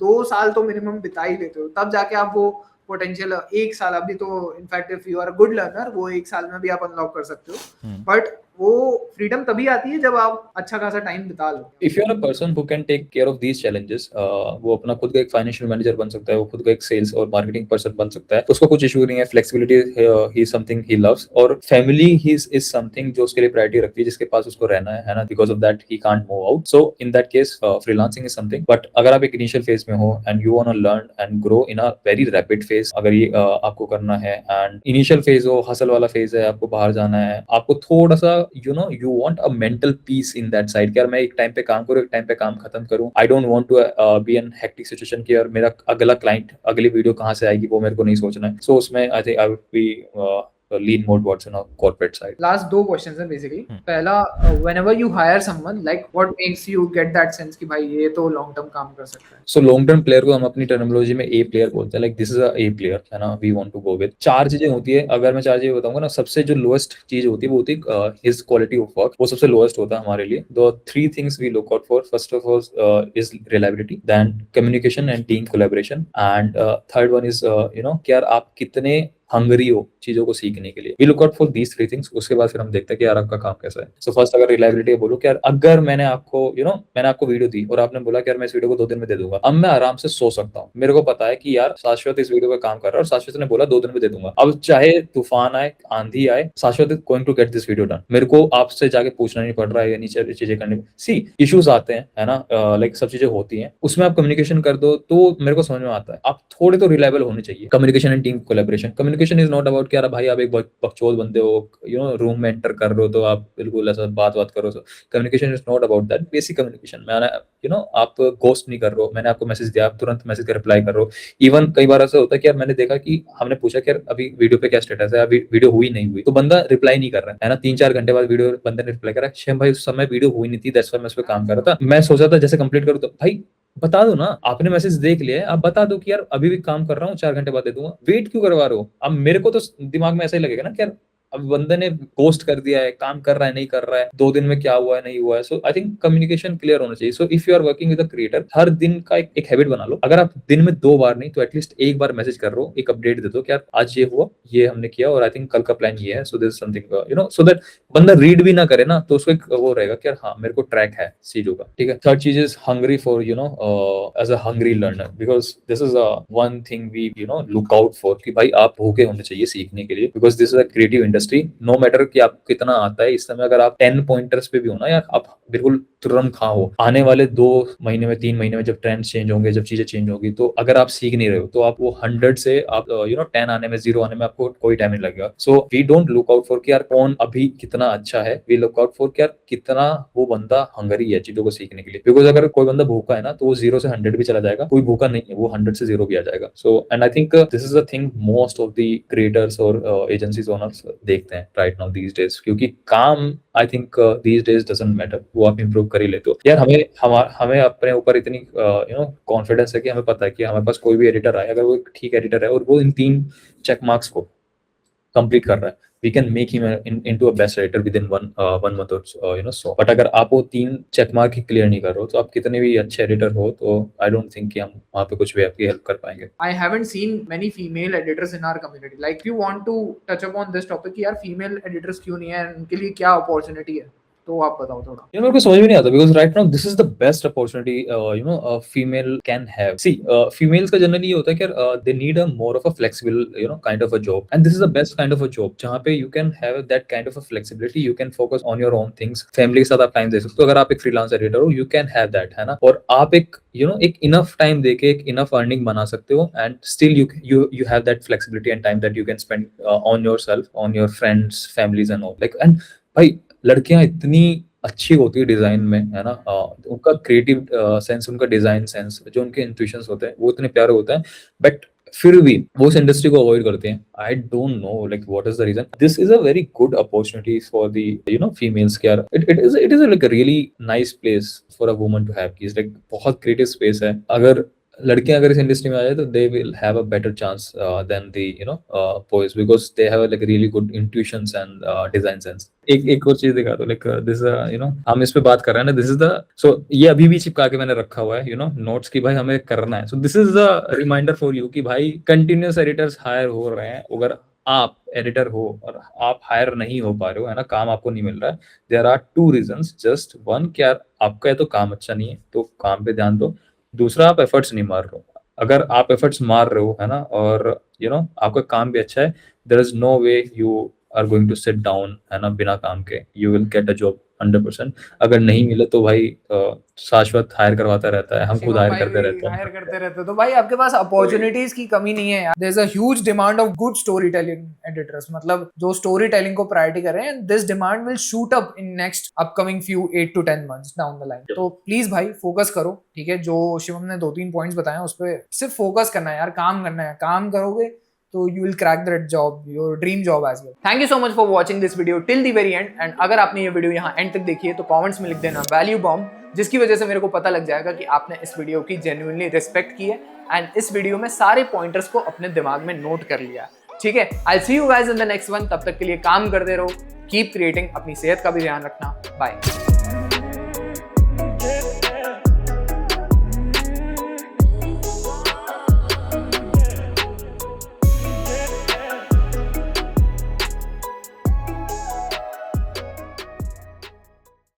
2 साल तो मिनिमम बिता ही लेते हो, तब जाके आप वो पोटेंशियल 1 साल, अभी तो in fact if you are a good learner वो 1 साल में भी आप अनलॉक कर सकते हो। बट वो फ्रीडम तभी आती है जब आप अच्छा खासा टाइम बिता लो। If you are a person who can take care of these challenges, वो अपना खुद का एक फाइनेंशियल मैनेजर बन सकता है, वो खुद का एक सेल्स और मार्केटिंग पर्सन बन सकता है, उसको कुछ इशू नहीं है। Flexibility he is something he loves, और फैमिली ही इज समथिंग जो उसके लिए प्रायोरिटी रखती है, जिसके पास उसको रहना है ना, because of that he can't move out. So in that case freelancing is something. But अगर आप एक इनिशियल फेज में हो and you want to learn and grow in a very rapid phase, अगर ये आपको करना है, एंड इनिशियल फेज हो, हसल वाला फेज है, आपको बाहर जाना है, आपको थोड़ा सा you want a mental peace in that side, कि यार मैं एक टाइम पे काम करूं, एक टाइम पे काम खत्म करूं। I don't want to be in hectic situation कि यार मेरा अगला क्लाइंट, अगली वीडियो कहां से आएगी वो मेरे को नहीं सोचना है। सो उसमें I think I would B lean more towards corporate side. Last 2 questions हैं बेसिकली। पहला, whenever you hire someone, like what makes you get that sense कि भाई ये तो लॉन्ग टर्म काम कर सकता है? सो लॉन्ग टर्म प्लेयर को हम अपनी टर्मिनोलॉजी में ए प्लेयर बोलते हैं, like this is a A player, है ना, we want to go with. 4 चीजें होती है, अगर मैं 4 चीजें बताऊंगा ना, सबसे जो लोएस्ट चीज होती है वो होती है हिज क्वालिटी ऑफ वर्क, वो सबसे लोएस्ट होता है हमारे लिए। The 3 things we look out for, first of all is reliability, then communication and team collaboration, and third one is कि यार आप कितने हंगरी हो चीजों को सीखने के लिए। We look out for these 3 things, उसके बाद फिर हम देखते हैं कि यार आपका काम कैसा है। सो फर्स्ट, अगर रिलायबिलिटी बोलो कि यार अगर मैंने आपको मैंने आपको वीडियो दी और आपने बोला कि यार मैं इस वीडियो को 2 दिन में दे दूंगा, अब मैं आराम से सो सकता हूँ। मेरे को पता है कि यार शाश्वत इस वीडियो पे काम कर रहा है और शाश्वत ने बोला 2 दिन में दे दूंगा। अब चाहे तूफान आए, आंधी आए, Shashwat is going to get this video done. मेरे को आपसे जाके पूछना नहीं पड़ रहा है, ये नीचे चीजें करने। सी इश्यूज आते हैं, है ना, लाइक सब चीजें होती हैं, उसमें आप कम्युनिकेशन कर दो तो मेरे को समझ में आता है। आप थोड़े तो रिलायबल होने चाहिए। Communication and team collaboration, communication is not about कि यार भाई आप एक बकचोद बंदे हो, रूम में एंटर कर रहे हो तो आप बिल्कुल ऐसा बात करो। Communication is not about that. Basic communication में आप घोस्ट नहीं कर रहे हो। मैंने आपको मैसेज दिया, आप तुरंत मैसेज का रिप्लाई कर रहे हो। इवन कई बार ऐसा होता है कि यार मैंने देखा कि हमने पूछा कि यार अभी वीडियो पे क्या स्टेटस है, अभी वीडियो हुई नहीं हुई, तो बंदा रिप्लाई नहीं कर रहा है ना, 3-4 घंटे बाद वीडियो बंदे ने रिप्लाई करा, शेम भाई उस समय वीडियो हुई नहीं थी, दैट्स व्हाई मैं उस पर काम कर रहा था, मैं सोचा था जैसे कंप्लीट करूँ। तो भाई बता दो ना, आपने मैसेज देख लिया है, आप बता दो कि यार अभी भी काम कर रहा हूँ, 4 घंटे बाद दे दूंगा। वेट क्यों करवा रहे हो? अब मेरे को तो दिमाग में ऐसा ही लगेगा ना कि यार अब बंदे ने पोस्ट कर दिया है, काम कर रहा है नहीं कर रहा है, 2 दिन में क्या हुआ है नहीं हुआ है। So I think communication clear होना चाहिए। So if you are working with a creator, हर दिन का एक हैबिट बना लो। अगर आप दिन में 2 बार नहीं तो एटलीस्ट 1 बार मैसेज कर रहे हो, एक अपडेट दे दो कि यार आज ये हुआ, ये हमने किया, और आई थिंक कल का प्लान ये है। So this something so that बंदा रीड भी ना करे ना, तो उसको एक वो रहेगा कि यार हाँ मेरे को ट्रैक है चीजों का, ठीक है। थर्ड चीज is hungry for as a hungry learner, because this is one thing we look out for, कि भाई आप भूखे होने चाहिए सीखने के लिए, because this is a creative industry. No matter कि आपको कितना आता है, इस समय अगर आप 10 पॉइंटर्स पे भी हो ना, या आप बिल्कुल तुरंत खा हो, आने वाले 2 महीने में 3 महीने में जब ट्रेंड चेंज होंगे, जब चीजें चेंज होगी, तो अगर आप सीख नहीं रहे हो तो आप वो 100 से आप 10 आने में, 0 आने में आपको कोई टाइम नहीं लगेगा। So we don't look out for कि यार कौन अभी कितना अच्छा है, वी लुक आउट फॉर कि यार कितना वो बंदा हंगरी है चीजों को सीखने के लिए। बिकॉज अगर कोई बंदा भूखा है ना तो वो 0 से 100 भी चला जाएगा, कोई भूखा नहीं है वो 100 से 0 भी आ जाएगा। So and I think this is the thing most of the creators और एजेंसीज ओनर्स देखते हैं राइट नाउ दीज डेज, क्योंकि काम I think these days doesn't matter, वो आप इंप्रूव कर ही लेते हो। यार हमें अपने ऊपर इतनी कॉन्फिडेंस है कि हमें पता है कि हमारे पास कोई भी एडिटर आए, अगर वो ठीक एडिटर है और वो इन 3 चेक मार्क्स को कंप्लीट कर रहा है, we can make him into a best editor within one month or so. But अगर आप वो 3 चेक मार्क ही क्लियर नहीं कर रहे हो तो आप कितने भी अच्छे एडिटर हो तो आई डोंट थिंक कि हम वहाँ पे कुछ भी आपकी हेल्प कर पाएंगे. I haven't seen many female editors in our community. Like, if you want to touch upon this topic कि यार female editors क्यों नहीं है, उनके लिए क्या opportunity है, तो आप बताओ थोड़ा. You know, मेरे को समझ में नहीं आता because right now this is the best opportunity a female can have. See, females का जनरली ये होता है कि they need a more of a flexible kind of a job, and this is the best kind of a job जहाँ पे you can have that kind of a flexibility, you can focus on your own things, family के साथ आप time दे सकते हो. अगर आप एक freelance editor हो, you can have that, है ना, और आप एक एक enough time देके एक enough earning बना सकते हो, and still you have that flexibility and time that you can spend on yourself, on your friends, families and all. Like, and भाई लड़कियां इतनी अच्छी होती है डिजाइन में, है ना, उनका क्रिएटिव सेंस, उनका डिजाइन सेंस, जो उनके इंट्यूशंस होते हैं वो इतने प्यारे होते हैं, बट फिर भी वो उस इंडस्ट्री को अवॉइड करते हैं. I don't know like what is the reason. This is a very good opportunity for the females के यार. It is like a really nice place for a woman to have. Like बहुत creative space है. अगर लड़कियां अगर इस industry में आ जाए तो they will have a better chance than the boys because they have like really good intuitions and design sense. एक और चीज दिखा दो, लाइक दिस हम इस पे बात कर रहे हैं ना, दिस इज द सो ये अभी भी चिपका के मैंने रखा हुआ है नोट्स की भाई हमें करना है. So this is the reminder for you कि भाई कंटिन्यूअस एडिटर्स हायर हो रहे हैं. अगर आप एडिटर हो और आप हायर नहीं हो पा रहे हो, है ना, काम आपको नहीं मिल रहा है, there are 2 reasons. Just one, क्या आपका है तो काम अच्छा नहीं है तो काम पे ध्यान दो. दूसरा, आप एफर्ट्स नहीं मार रहे हो. अगर आप एफर्ट्स मार रहे हो, है ना, और आपका काम भी अच्छा है, there is no way you are going to sit down, है ना, बिना काम के. You will get a job 100%. अगर नहीं मिले तो भाई शाश्वत हायर करवाता रहता है, हम खुद हायर करते रहते हैं. हायर करते रहते. तो भाई आपके पास अपॉर्चुनिटीज की कमी नहीं है. There is a huge demand of good story telling editors, मतलब जो स्टोरी टेलिंग को प्रायोरिटी कर रहे हैं. This demand will shoot up in next upcoming few 8 to 10 months down the line. तो प्लीज भाई फोकस करो, ठीक है. जो शिवम ने 2-3 पॉइंट्स बताए उस पर सिर्फ फोकस करना है यार. काम करना है. काम करोगे तो you will crack that job, your dream job as well. Thank you so much for watching this video till the very end. And अगर आपने ये वीडियो यहाँ एंड तक देखी है तो कमेंट्स में लिख देना वैल्यू बॉम्ब, जिसकी वजह से मेरे को पता लग जाएगा कि आपने इस वीडियो की जेन्युइनली रिस्पेक्ट की है एंड इस वीडियो में सारे पॉइंटर्स को अपने दिमाग में नोट कर लिया. ठीक है, I'll see you guys in the next one. तब तक के लिए काम करते रहो, कीप क्रिएटिंग, अपनी सेहत का भी ध्यान रखना. बाय.